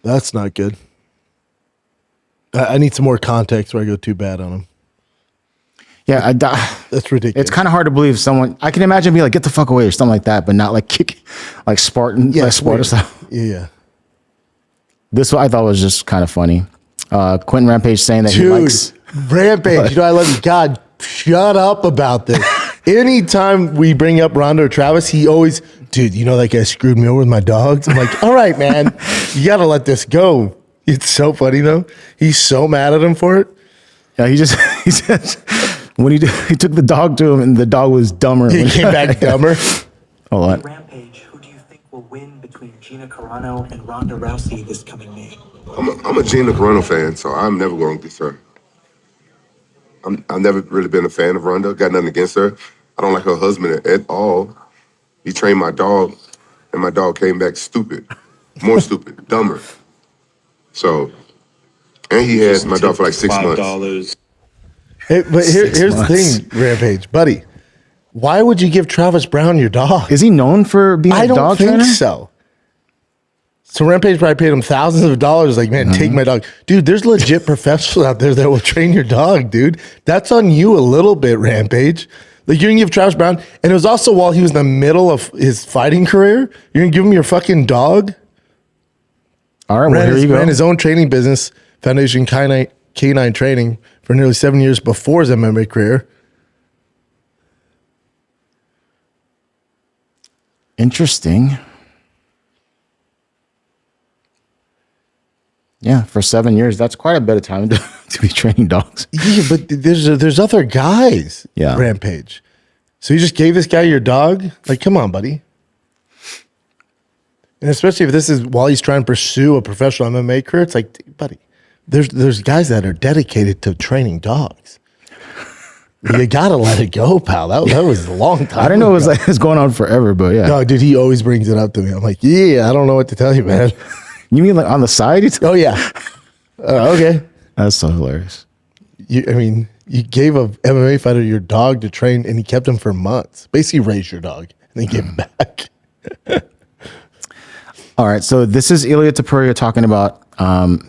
That's not good. I need some more context where I go too bad on him. Yeah, that's ridiculous. It's kind of hard to believe someone. I can imagine be like, "Get the fuck away" or something like that, but not like kick, like Spartan, like Sparta style. Yeah. This one I thought was just kind of funny. Quentin Rampage saying that he likes Rampage. I love you. God, shut up about this. Anytime we bring up Ronda or Travis, he always, dude, that guy screwed me over with my dogs. I'm like, all right, man, you got to let this go. It's so funny though. He's so mad at him for it. Yeah, he says when he took the dog to him and the dog was dumber. He came back dumber. Hold on. Rampage, who do you think will win between Gina Carano and Ronda Rousey this coming May? I'm a Gina Carano fan, so I'm never going against her. I've never really been a fan of Ronda. Got nothing against her. I don't like her husband at all. He trained my dog, and my dog came back stupid, more stupid, dumber. So, and he had my dog for like 6 months. Hey, but here's the thing, Rampage, buddy. Why would you give Travis Brown your dog? Is he known for being a dog trainer? I don't think so. So Rampage probably paid him thousands of dollars. Like, man, take my dog. Dude, there's legit professionals out there that will train your dog, dude. That's on you a little bit, Rampage. Like, you're going to give Travis Brown, and it was also while he was in the middle of his fighting career, you're going to give him your fucking dog? All right, well, here you go. Ran his own training business, Foundation K9 Training, for nearly 7 years before his MMA career. Interesting. Yeah, for 7 years, that's quite a bit of time to be training dogs. Yeah, but there's other guys. Yeah, Rampage. So you just gave this guy your dog? Like, come on, buddy. And especially if this is while he's trying to pursue a professional MMA career, it's like, buddy, there's guys that are dedicated to training dogs. You gotta let it go, pal. That was a long time. I didn't know it was going on forever, but yeah. No, dude, he always brings it up to me. I'm like, yeah, I don't know what to tell you, man. You mean like on the side? Oh yeah. Okay. That's so hilarious. You gave a MMA fighter your dog to train, and he kept him for months. Basically, raised your dog and then gave him back. All right, so this is Ilia Topuria talking about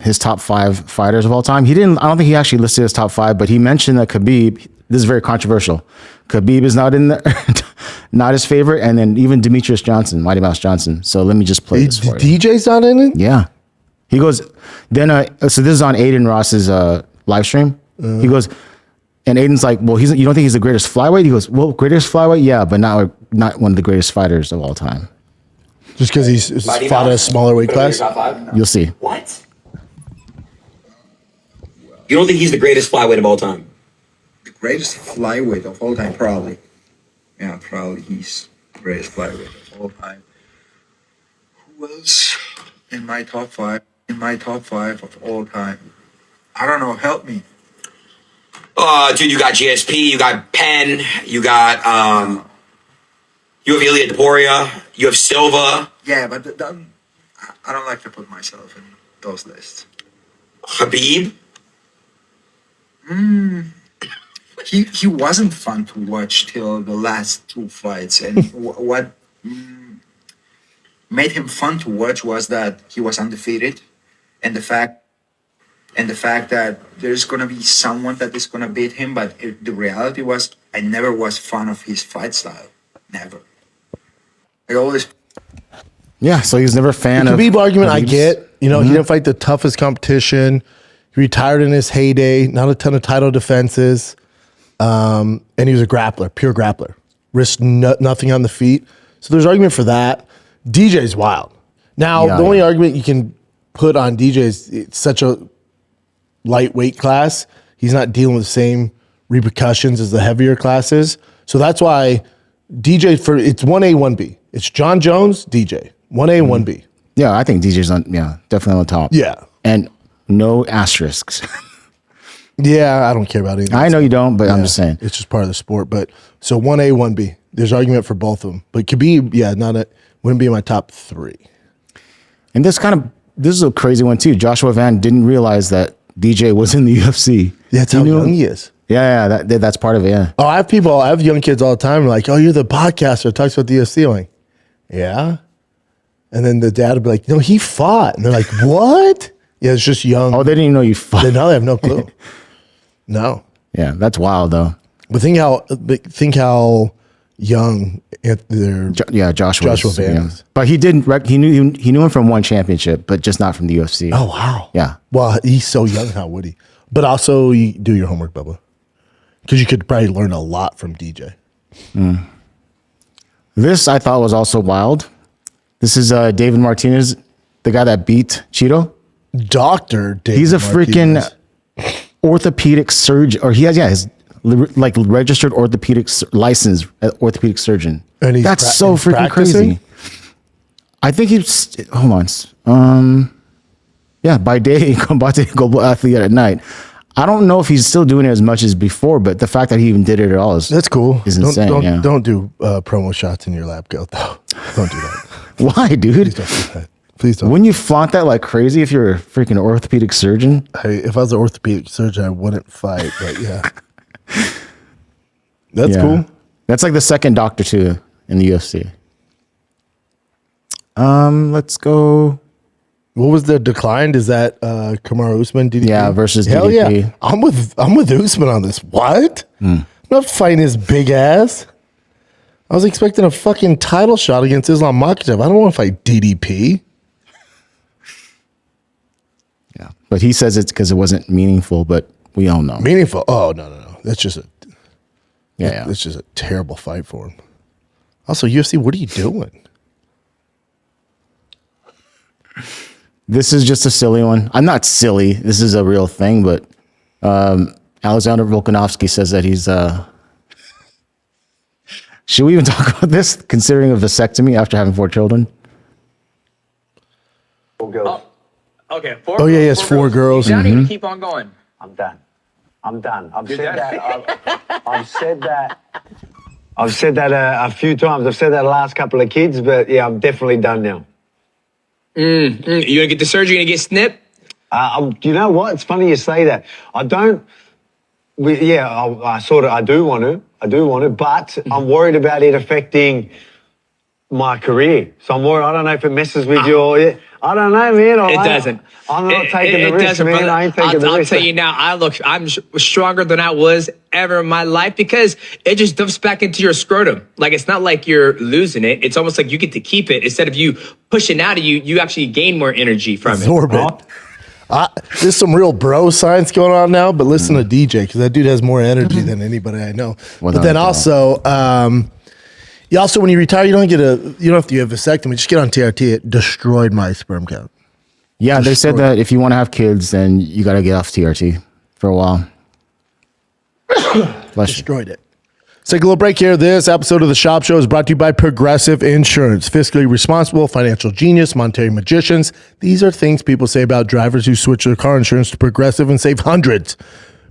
his top 5 fighters of all time. I don't think he actually listed his top 5, but he mentioned that Khabib, this is very controversial. Khabib is not in there, not his favorite, and then even Demetrius Johnson, Mighty Mouse Johnson. So let me just play this for you. DJ's not in it? Yeah. He goes, then, so this is on Aiden Ross's live stream. He goes, and Aiden's like, well, you don't think he's the greatest flyweight? He goes, well, greatest flyweight? Yeah, but not one of the greatest fighters of all time. Just because he's fought at a smaller weight class? You'll see. What? You don't think he's the greatest flyweight of all time? The greatest flyweight of all time, probably. Yeah, probably he's the greatest flyweight of all time. Who else in my top 5? In my top 5 of all time. I don't know. Help me. Dude, you got GSP, you got Penn, you got you have Ilia Topuria, you have Silva. Yeah, but I don't like to put myself in those lists. Khabib? He wasn't fun to watch till the last 2 fights, and what made him fun to watch was that he was undefeated, and the fact that there's gonna be someone that is gonna beat him. But the reality was, I never was fan of his fight style. Never. I always. Yeah, so he was never a fan of. The Khabib argument I get. He didn't fight the toughest competition. He retired in his heyday. Not a ton of title defenses. And he was a grappler, pure grappler. Risked nothing on the feet. So there's argument for that. DJ's wild. Now, the only argument you can put on DJ is it's such a lightweight class, he's not dealing with the same repercussions as the heavier classes. So that's why DJ it's 1A, 1B. It's Jon Jones, DJ. 1A, 1B. Yeah, I think DJ's definitely on top. Yeah. And no asterisks. Yeah, I don't care about anything. I know you don't, but I'm just saying. It's just part of the sport. But so 1A, 1B. There's argument for both of them. But Khabib, wouldn't be in my top 3. And this is a crazy one too. Joshua Van didn't realize that DJ was in the UFC. Yeah, that's how young he is. Yeah, that's part of it, yeah. Oh, I have young kids all the time like, oh, you're the podcaster that talks about the UFC. I'm like, yeah. And then the dad would be like, no, he fought. And they're like, what? Yeah, it's just young. Oh, they didn't even know you fought. They have no clue. No. Yeah, that's wild though. But think how young Joshua Van is. But he knew him from one championship, but just not from the UFC. Oh wow. Yeah. Well, he's so young. How would he? But also, you do your homework, Bubba, because you could probably learn a lot from DJ. This I thought was also wild. This is David Martinez, the guy that beat Cheeto. Dr. David He's a Martinez. freaking orthopedic surgeon, or he has his registered orthopedic license, orthopedic surgeon. And that's so freaking crazy. I think hold on. By day, Combate Global Athlete at night. I don't know if he's still doing it as much as before, but the fact that he even did it at all that's cool. Is insane. Don't do promo shots in your lab coat though. Don't do that. Why, dude? Please don't do that. Please don't. Wouldn't you flaunt that like crazy if you're a freaking orthopedic surgeon? If I was an orthopedic surgeon, I wouldn't fight. But yeah, that's cool. That's like the second doctor too in the UFC. Let's go. What was the declined? Is that Kamaru Usman DDP? Yeah, versus Hell DDP. Yeah. I'm with Usman on this. What? I'm not fighting his big ass. I was expecting a fucking title shot against Islam Makhachev. I don't want to fight DDP. Yeah, but he says it's because it wasn't meaningful, but we all know. Meaningful? Oh, no. That's just yeah. It's just a terrible fight for him. Also, UFC, what are you doing? This is just a silly one. I'm not silly. This is a real thing, but Alexander Volkanovski says that he's... Should we even talk about this, considering a vasectomy after having 4 children? Okay. Oh, yeah, he has 4 girls. You don't even keep on going. I'm done. I've said that a few times. I've said that the last couple of kids, but yeah, I'm definitely done now. You gonna get the surgery? You gonna get snipped? You know what? It's funny you say that. I do want to, but I'm worried about it affecting my career. So I'm worried. I don't know if it messes with your. I don't know, man. It doesn't. I'm not taking the risk, man. Brother. I ain't taking the risk. I'll tell you now. I'm stronger than I was ever in my life because it just dumps back into your scrotum. Like it's not like you're losing it. It's almost like you get to keep it instead of you pushing out of you. You actually gain more energy from Absorb it. There's some real bro science going on now, but listen to DJ because that dude has more energy than anybody I know. But then also, when you retire, you don't have to have a vasectomy. Just get on TRT. It destroyed my sperm count. Yeah, they said that if you want to have kids, then you got to get off TRT for a while. Destroyed it. Let's take a little break here. This episode of the Schaub Show is brought to you by Progressive Insurance. Fiscally responsible, financial genius, monetary magicians. These are things people say about drivers who switch their car insurance to Progressive and save hundreds.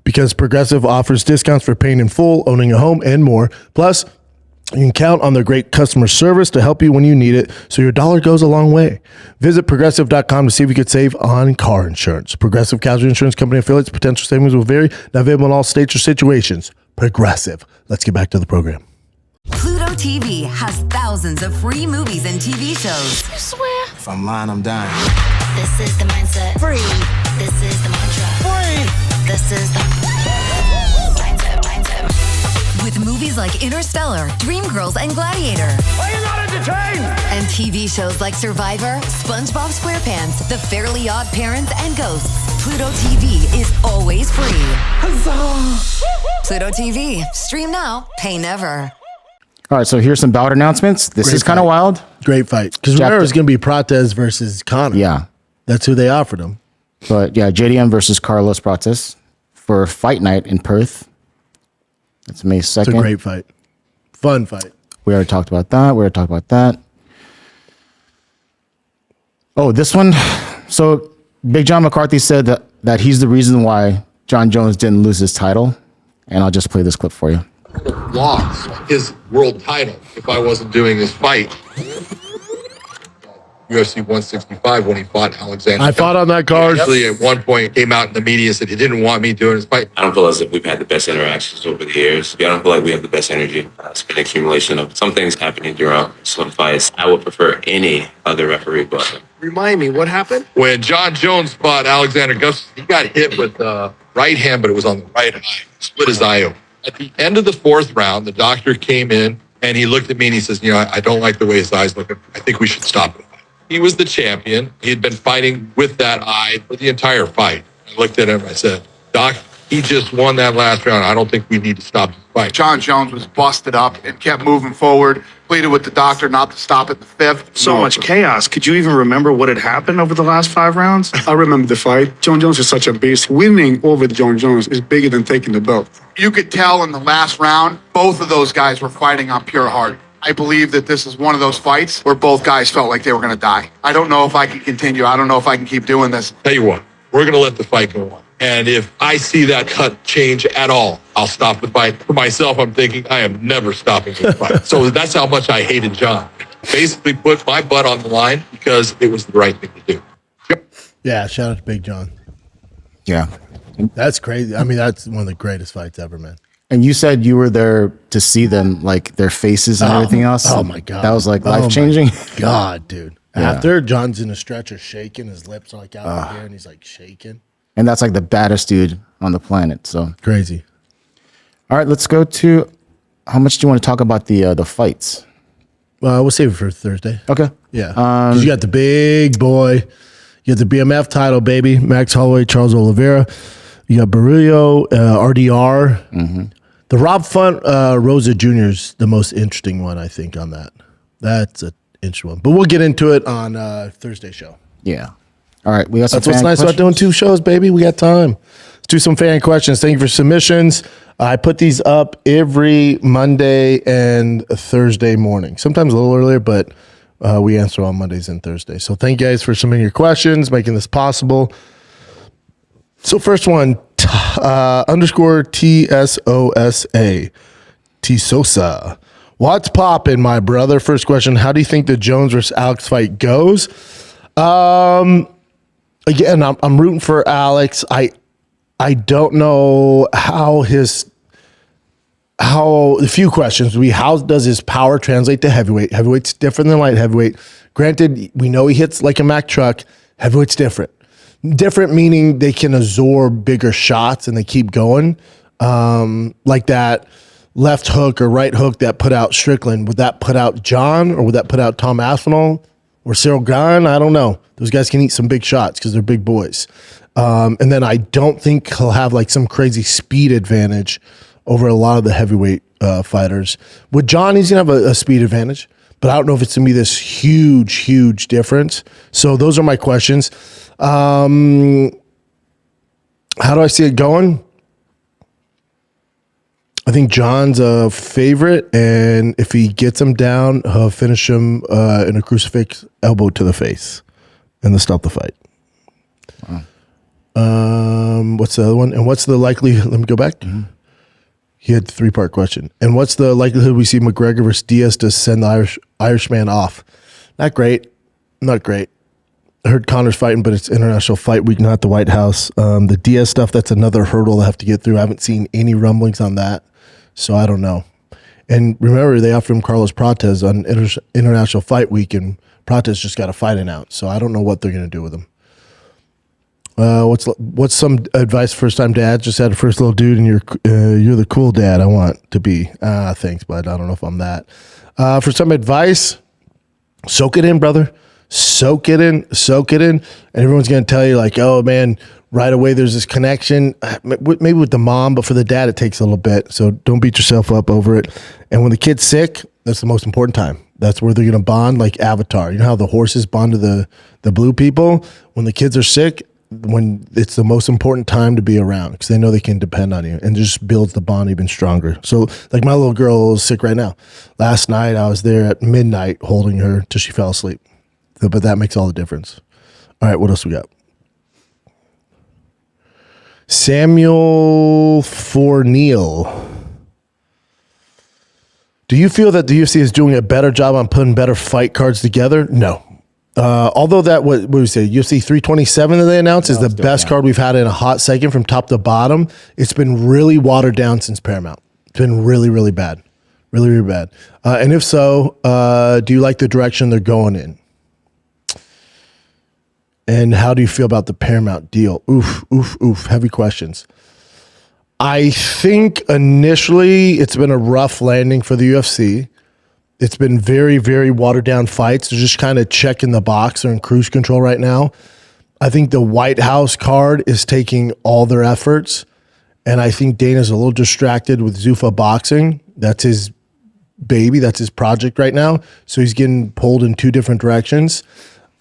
Because Progressive offers discounts for paying in full, owning a home, and more. Plus, you can count on their great customer service to help you when you need it, so your dollar goes a long way. Visit Progressive.com to see if you could save on car insurance. Progressive Casualty Insurance Company affiliates. Potential savings will vary. Not available in all states or situations. Progressive. Let's get back to the program. Pluto TV has thousands of free movies and TV shows. You swear? If I'm lying, I'm dying. This is the mindset. Free. This is the mantra. Free. This is the mindset. With movies like Interstellar, Dreamgirls, and Gladiator. Are you not entertained? And TV shows like Survivor, SpongeBob SquarePants, The Fairly Odd Parents, and Ghosts. Pluto TV is always free. Huzzah! Pluto TV. Stream now, pay never. All right, so here's some bout announcements. This is kind of wild. Great fight. Because remember, it was going to be Prates versus Conor. Yeah. That's who they offered him. But yeah, JDM versus Carlos Prates for Fight Night in Perth. That's May 2nd. It's a great fight. Fun fight. We already talked about that. Oh, this one. So Big John McCarthy said that he's the reason why Jon Jones didn't lose his title. And I'll just play this clip for you. Lost his world title if I wasn't doing this fight. UFC 165 when he fought Alexander. I fought on that card. He actually, at one point, came out in the media and said he didn't want me doing his fight. I don't feel as if we've had the best interactions over the years. I don't feel like we have the best energy. It's been an accumulation of some things happening during some fights. I would prefer any other referee, but Remind me, what happened? When Jon Jones fought Alexander Gustafsson, he got hit with the right hand, but it was on the right eye. Split his eye open. At the end of the fourth round, the doctor came in and he looked at me and he says, I don't like the way his eye's looking. I think we should stop it. He was the champion. He had been fighting with that eye for the entire fight. I looked at him. I said, Doc, he just won that last round. I don't think we need to stop the fight. Jon Jones was busted up and kept moving forward, pleaded with the doctor not to stop at the fifth. So much chaos. Could you even remember what had happened over the last 5 rounds? I remember the fight. Jon Jones is such a beast. Winning over Jon Jones is bigger than taking the belt. You could tell in the last round, both of those guys were fighting on pure heart. I believe that this is one of those fights where both guys felt like they were going to die. I don't know if I can continue. I don't know if I can keep doing this. Tell you what, we're going to let the fight go on. And if I see that cut change at all, I'll stop the fight. For myself, I'm thinking I am never stopping this fight. So that's how much I hated Jon. Basically put my butt on the line because it was the right thing to do. Yeah, shout out to Big John. Yeah. That's crazy. I mean, that's one of the greatest fights ever, man. And you said you were there to see them, like their faces and everything else. Oh my God. That was like life changing. God, dude. Yeah. After John's in a stretcher shaking, his lips are like out here and he's like shaking. And that's like the baddest dude on the planet. So crazy. All right, let's go to how much do you want to talk about the fights? We'll save it for Thursday. Okay. Yeah. 'Cause you got the big boy. You got the BMF title, baby. Max Holloway, Charles Oliveira. You got Barrillo, RDR. Mm-hmm. The Rob Font Rosa Jr. is the most interesting one, I think, on that. That's an interesting one. But we'll get into it on Thursday show. Yeah. All right. We got some That's what's nice about doing 2 shows, baby. We got time. Let's do some fan questions. Thank you for submissions. I put these up every Monday and Thursday morning. Sometimes a little earlier, but we answer on Mondays and Thursdays. So thank you guys for submitting your questions, making this possible. So first one, underscore TSOSA, T-Sosa. What's poppin', my brother? First question, how do you think the Jones versus Alex fight goes? Again, I'm rooting for Alex. I don't know a few questions would be, how does his power translate to heavyweight? Heavyweight's different than light heavyweight. Granted, we know he hits like a Mack truck. Heavyweight's different. Different meaning they can absorb bigger shots and they keep going. Like that left hook or right hook that put out Strickland. Would that put out John or would that put out Tom Aspinall or Cyril Gahn? I don't know. Those guys can eat some big shots because they're big boys. And then I don't think he'll have like some crazy speed advantage over a lot of the heavyweight fighters. With John, he's going to have a speed advantage, but I don't know if it's going to be this huge difference. So those are my questions. How do I see it going? I think John's a favorite, and if he gets him down, he'll finish him in a crucifix elbow to the face and then stop the fight. Wow. What's the other one? And what's the likelihood? Let me go back. Mm-hmm. He had a 3-part question. And what's the likelihood we see McGregor versus Diaz to send the Irishman off? Not great. Not great. I heard Connor's fighting, but it's International Fight Week, not the White House. The Diaz stuff, that's another hurdle I have to get through. I haven't seen any rumblings on that, so I don't know. And remember, they offered him Carlos Prates on International Fight Week, and Prates just got a fight announced, so I don't know what they're going to do with him. What's some advice first-time dad? Just had a first little dude, and you're the cool dad I want to be. Thanks, bud. I don't know if I'm that. For some advice, soak it in, brother. Soak it in. And everyone's going to tell you like, oh, man, right away there's this connection. Maybe with the mom, but for the dad, it takes a little bit. So don't beat yourself up over it. And when the kid's sick, that's the most important time. That's where they're going to bond like Avatar. You know how the horses bond to the blue people? When the kids are sick, when it's the most important time to be around because they know they can depend on you, and just builds the bond even stronger. So like my little girl is sick right now. Last night I was there at midnight holding her till she fell asleep. But that makes all the difference. All right, what else we got? Samuel Forneal. Do you feel that the UFC is doing a better job on putting better fight cards together? No. Although that, what do we say, UFC 327 that they announced is the best card we've had in a hot second from top to bottom. It's been really watered down since Paramount. It's been really, really bad. Really, really bad. And if so, do you like the direction they're going in? And how do you feel about the Paramount deal? Oof, oof, oof. Heavy questions. I think initially it's been a rough landing for the UFC. It's been very, very watered down fights. They're just kind of checking the box. They're in cruise control right now. I think the White House card is taking all their efforts. And I think Dana's a little distracted with Zuffa boxing. That's his baby. That's his project right now. So he's getting pulled in two different directions.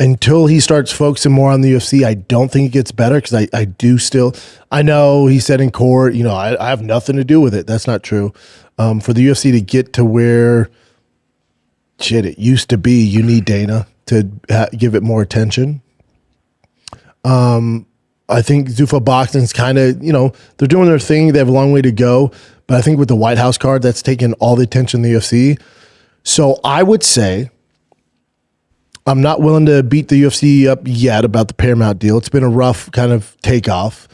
Until he starts focusing more on the UFC, I don't think it gets better because I do still, I know he said in court, I have nothing to do with it. That's not true. For the UFC to get to where, it used to be, you need Dana to give it more attention. I think Zuffa Boxing's kind of, they're doing their thing. They have a long way to go. But I think with the White House card, that's taken all the attention in the UFC. So I would say, I'm not willing to beat the UFC up yet about the Paramount deal. It's been a rough kind of takeoff.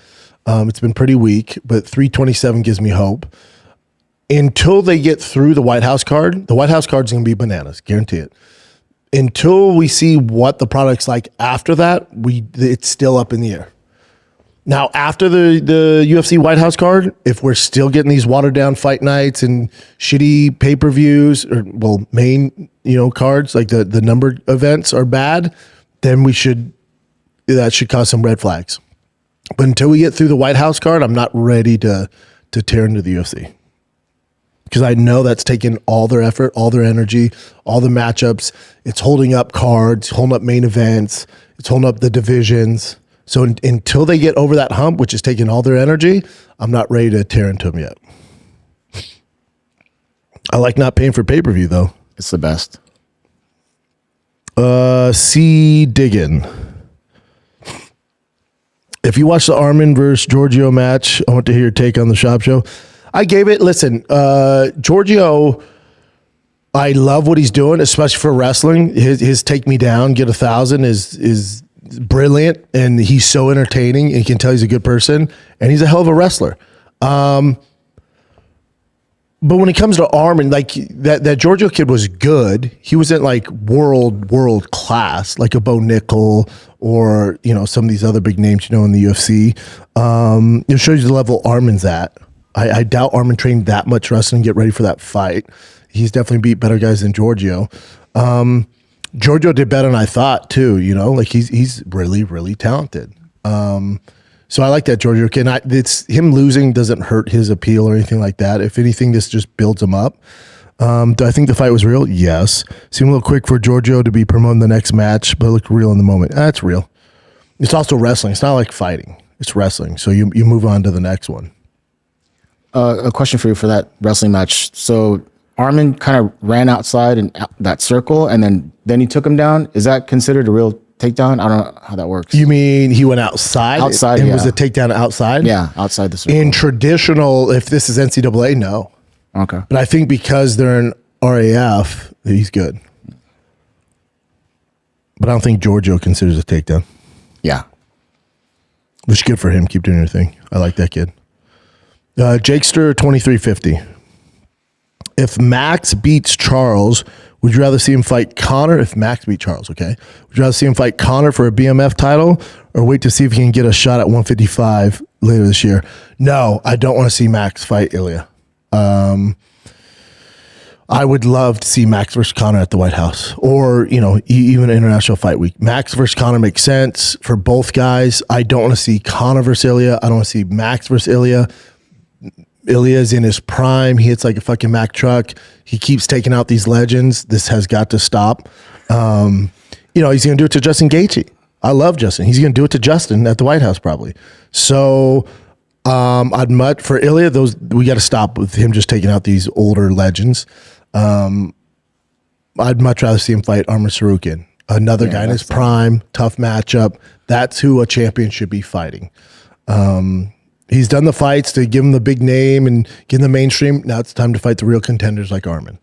It's been pretty weak, but 327 gives me hope. Until they get through the White House card is going to be bananas, guarantee it. Until we see what the product's like after that, it's still up in the air. Now, after the UFC White House card, if we're still getting these watered down fight nights and shitty pay-per-views or main cards like the numbered events are bad, then that should cause some red flags. But until we get through the White House card, I'm not ready to tear into the UFC. Because I know that's taken all their effort, all their energy, all the matchups. It's holding up cards, holding up main events, it's holding up the divisions. So until they get over that hump, which is taking all their energy, I'm not ready to tear into them yet. I like not paying for pay-per-view, though. It's the best. C. Diggin. If you watch the Armin versus Giorgio match, I want to hear your take on the Schaub Show. I gave it, listen, Giorgio, I love what he's doing, especially for wrestling. His take me down, get 1,000 is brilliant, and he's so entertaining, and you can tell he's a good person, and he's a hell of a wrestler. But when it comes to Armin, like that Giorgio kid was good. He wasn't like world class, like a Bo Nickel or some of these other big names in the UFC. It shows you the level Armin's at. I doubt Armin trained that much wrestling to get ready for that fight. He's definitely beat better guys than Giorgio. Giorgio did better than I thought too. Like he's really, really talented. So I like that Giorgio kid. It's him losing doesn't hurt his appeal or anything like that. If anything, this just builds him up. Do I think the fight was real? Yes. Seemed a little quick for Giorgio to be promoting the next match, but it looked real in the moment. That's real. It's also wrestling. It's not like fighting. It's wrestling. So you move on to the next one. A question for you for that wrestling match. So Armin kind of ran outside in that circle, and then he took him down. Is that considered a real takedown? I don't know how that works. You mean he went outside? Outside, and was a takedown outside? Yeah, outside the circle. In traditional, if this is NCAA, no. Okay. But I think because they're in RAF, he's good. But I don't think Giorgio considers a takedown. Yeah. Which is good for him. Keep doing your thing. I like that kid. Jakester 2350. If Max beats Charles, would you rather see him fight Conor? If Max beat Charles, okay. Would you rather see him fight Conor for a BMF title or wait to see if he can get a shot at 155 later this year? No, I don't want to see Max fight Ilya. I would love to see Max versus Conor at the White House or, even International Fight Week. Max versus Conor makes sense for both guys. I don't want to see Conor versus Ilya. I don't want to see Max versus Ilya. Ilya's in his prime. He hits like a fucking Mack truck. He keeps taking out these legends. This has got to stop. He's going to do it to Justin Gaethje. I love Justin. He's going to do it to Justin at the White House probably. So I'd much for Ilya. We got to stop with him just taking out these older legends. I'd much rather see him fight Arman Tsarukyan, another guy in his prime, tough matchup. That's who a champion should be fighting. He's done the fights to give him the big name and give him the mainstream. Now it's time to fight the real contenders like Arman.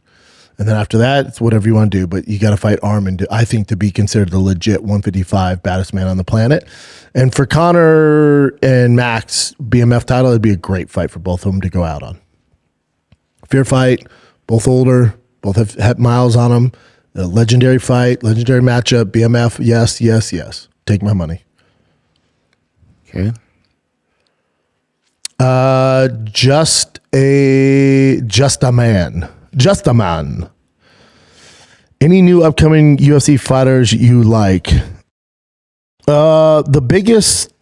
And then after that, it's whatever you want to do. But you got to fight Arman, I think, to be considered the legit 155 baddest man on the planet. And for Conor and Max, BMF title, it'd be a great fight for both of them to go out on. Fair fight, both older, both have miles on them. A legendary fight, legendary matchup, BMF, yes, yes, yes. Take my money. Okay. Just a man. Any new upcoming UFC fighters you like? The biggest,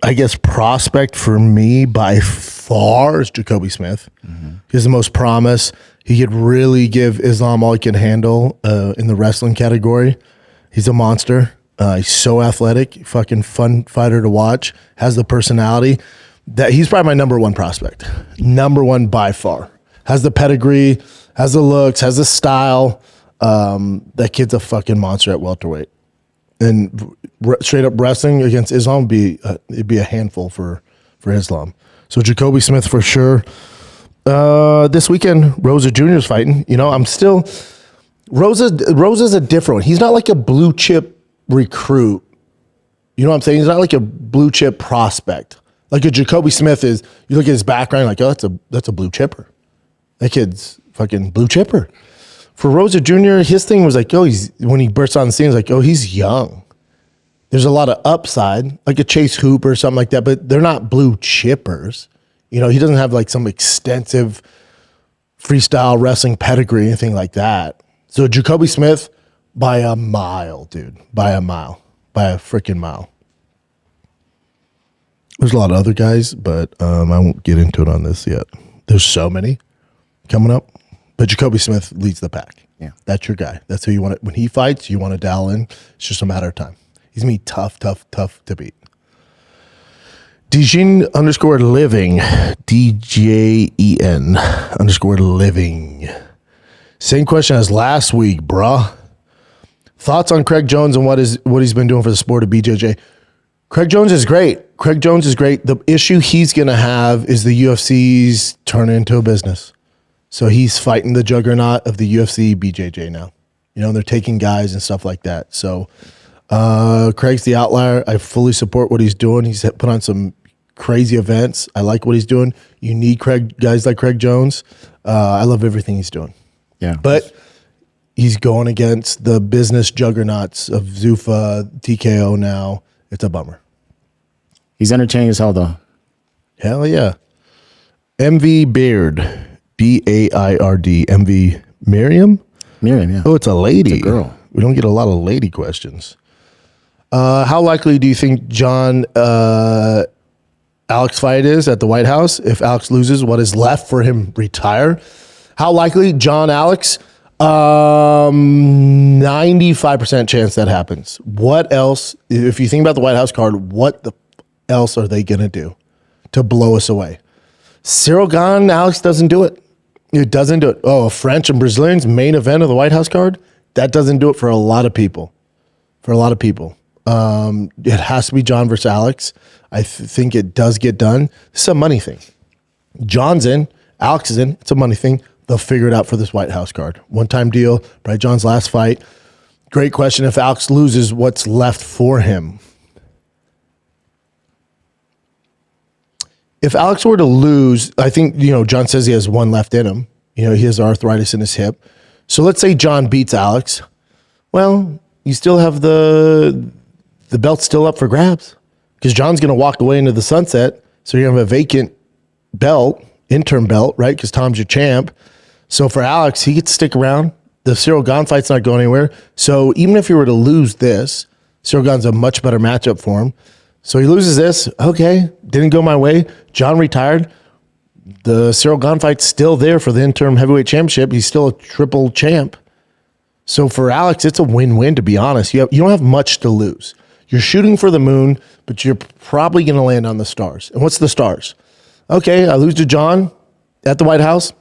I guess, prospect for me by far is Jacoby Smith. He has the most promise. He could really give Islam all he can handle in the wrestling category. He's a monster. He's so athletic, fucking fun fighter to watch. Has the personality. That he's probably my number one prospect. Number one by far. Has the pedigree, has the looks, has the style. That kid's a fucking monster at welterweight. And straight up wrestling against Islam it'd be a handful for Islam. So Jacoby Smith for sure. This weekend, Rosa Jr. is fighting. You know, I'm still Rosa's a different one. He's not like a blue chip recruit. You know what I'm saying? He's not like a blue chip prospect. Like a Jacoby Smith is, you look at his background, like, oh, that's a blue chipper. That kid's fucking blue chipper. For Rosa Jr., his thing was like, oh, when he bursts on the scene, it's like, oh, he's young. There's a lot of upside, like a Chase Hoop or something like that, but they're not blue chippers. You know, he doesn't have like some extensive freestyle wrestling pedigree, anything like that. So Jacoby Smith, by a mile, dude. By a freaking mile. There's a lot of other guys, but I won't get into it on this yet. There's so many coming up. But Jacoby Smith leads the pack. Yeah. That's your guy. That's who you want. When he fights, you want to dial in. It's just a matter of time. He's going to be tough to beat. Djin _living. DJEN _living. Same question as last week, bruh. Thoughts on Craig Jones and what he's been doing for the sport of BJJ? Craig Jones is great. The issue he's going to have is the UFC's turning into a business. So he's fighting the juggernaut of the UFC BJJ now. You know, they're taking guys and stuff like that. So Craig's the outlier. I fully support what he's doing. He's put on some crazy events. I like what he's doing. You need guys like Craig Jones. I love everything he's doing. Yeah. But he's going against the business juggernauts of Zuffa, TKO now. It's a bummer. He's entertaining as hell, though. Hell yeah. MV Beard. BAIRD. MV Miriam? Miriam, yeah. Oh, it's a lady. It's a girl. We don't get a lot of lady questions. How likely do you think John Alex fight is at the White House? If Alex loses, what is left for him retire? How likely John Alex? 95% chance that happens. What else? If you think about the White House card, what else are they going to do to blow us away? Cyril Gane, Alex doesn't do it. It doesn't do it. Oh, French and Brazilians main event of the White House card? That doesn't do it for a lot of people. It has to be John versus Alex. I think it does get done. It's a money thing. John's in. Alex is in. It's a money thing. They'll figure it out for this White House card. One-time deal. Probably John's last fight. Great question. If Alex loses, what's left for him? If Alex were to lose, I think, John says he has one left in him. He has arthritis in his hip. So let's say John beats Alex. Well, you still have the belt's still up for grabs because John's going to walk away into the sunset. So you're going to have a vacant belt, interim belt, right? Because Tom's your champ. So for Alex, he gets to stick around. The Cyril Gane fight's not going anywhere. So even if you were to lose this, Cyril Gane's a much better matchup for him. So he loses this. Okay, didn't go my way. John retired. The Cyril Gane fight's still there for the interim heavyweight championship. He's still a triple champ. So for Alex, it's a win-win, to be honest. You don't have much to lose. You're shooting for the moon, but you're probably going to land on the stars. And what's the stars? Okay, I lose to Jon at the White House.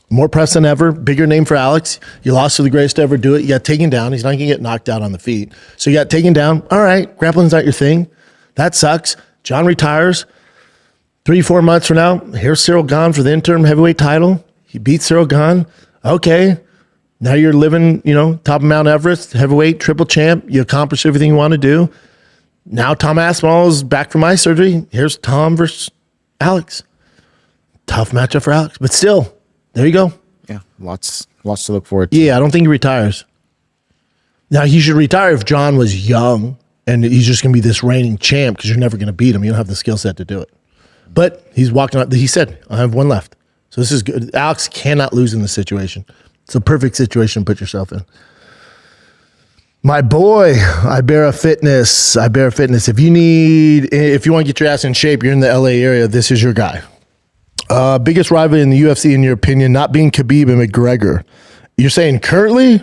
More press than ever. Bigger name for Alex. You lost to the greatest to ever do it. You got taken down. He's not going to get knocked out on the feet. So you got taken down. All right, grappling's not your thing. That sucks. Jon retires. 3-4 months from now, here's Cyril Gane for the interim heavyweight title. He beats Cyril Gane. Okay, now you're living, top of Mount Everest, heavyweight, triple champ. You accomplished everything you want to do. Now Tom Aspinall is back from eye surgery. Here's Tom versus Alex. Tough matchup for Alex, but still, there you go. Yeah, lots to look forward to. Yeah, I don't think he retires. Now, he should retire if Jon was young and he's just going to be this reigning champ because you're never going to beat him. You don't have the skill set to do it. But he's walking out. He said, I have one left. So this is good. Alex cannot lose in this situation. It's a perfect situation to put yourself in. My boy, Ibarra Fitness. If you want to get your ass in shape, you're in the LA area, this is your guy. Biggest rival in the UFC, in your opinion, not being Khabib and McGregor. You're saying currently?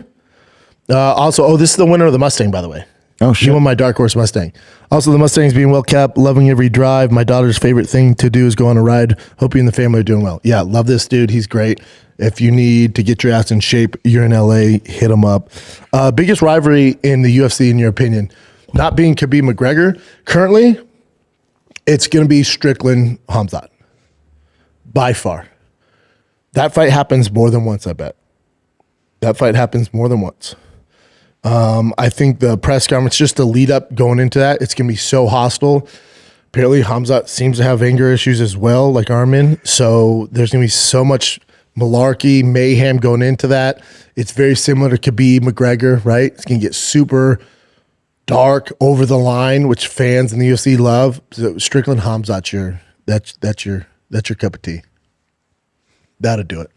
Also, this is the winner of the Mustang, by the way. Oh, shit. You won my Dark Horse Mustang. Also, the Mustang's being well kept, loving every drive. My daughter's favorite thing to do is go on a ride. Hope you and the family are doing well. Yeah, love this dude. He's great. If you need to get your ass in shape, you're in LA, hit him up. Biggest rivalry in the UFC, in your opinion, not being Khabib McGregor. Currently, it's going to be Strickland Khamzat. By far. That fight happens more than once, I bet. That fight happens more than once. I think the press conference, just the lead up going into that, it's going to be so hostile. Apparently, Khamzat seems to have anger issues as well, like Armin. So there's going to be so much malarkey, mayhem going into that. It's very similar to Khabib McGregor, right? It's going to get super dark, over the line, which fans in the UFC love. So Strickland Khamzat, that's your cup of tea. That'll do it.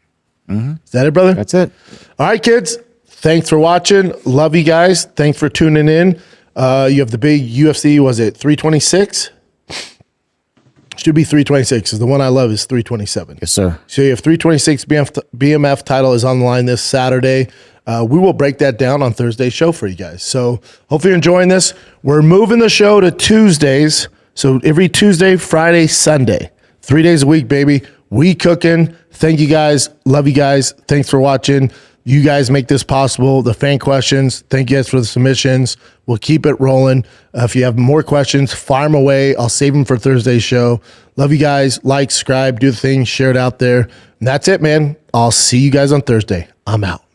Mm-hmm. Is that it, brother? That's it. All right, kids. Thanks for watching. Love you guys. Thanks for tuning in. You have the big UFC, was it 326? Should be 326, because the one I love is 327. Yes, sir. So you have 326 BMF title is on the line this Saturday. We will break that down on Thursday's show for you guys. So hopefully you're enjoying this. We're moving the show to Tuesdays. So every Tuesday, Friday, Sunday. 3 days a week, baby. We cooking. Thank you guys. Love you guys. Thanks for watching. You guys make this possible. The fan questions. Thank you guys for the submissions. We'll keep it rolling. If you have more questions, fire them away. I'll save them for Thursday's show. Love you guys. Like, subscribe, do the thing, share it out there. And that's it, man. I'll see you guys on Thursday. I'm out.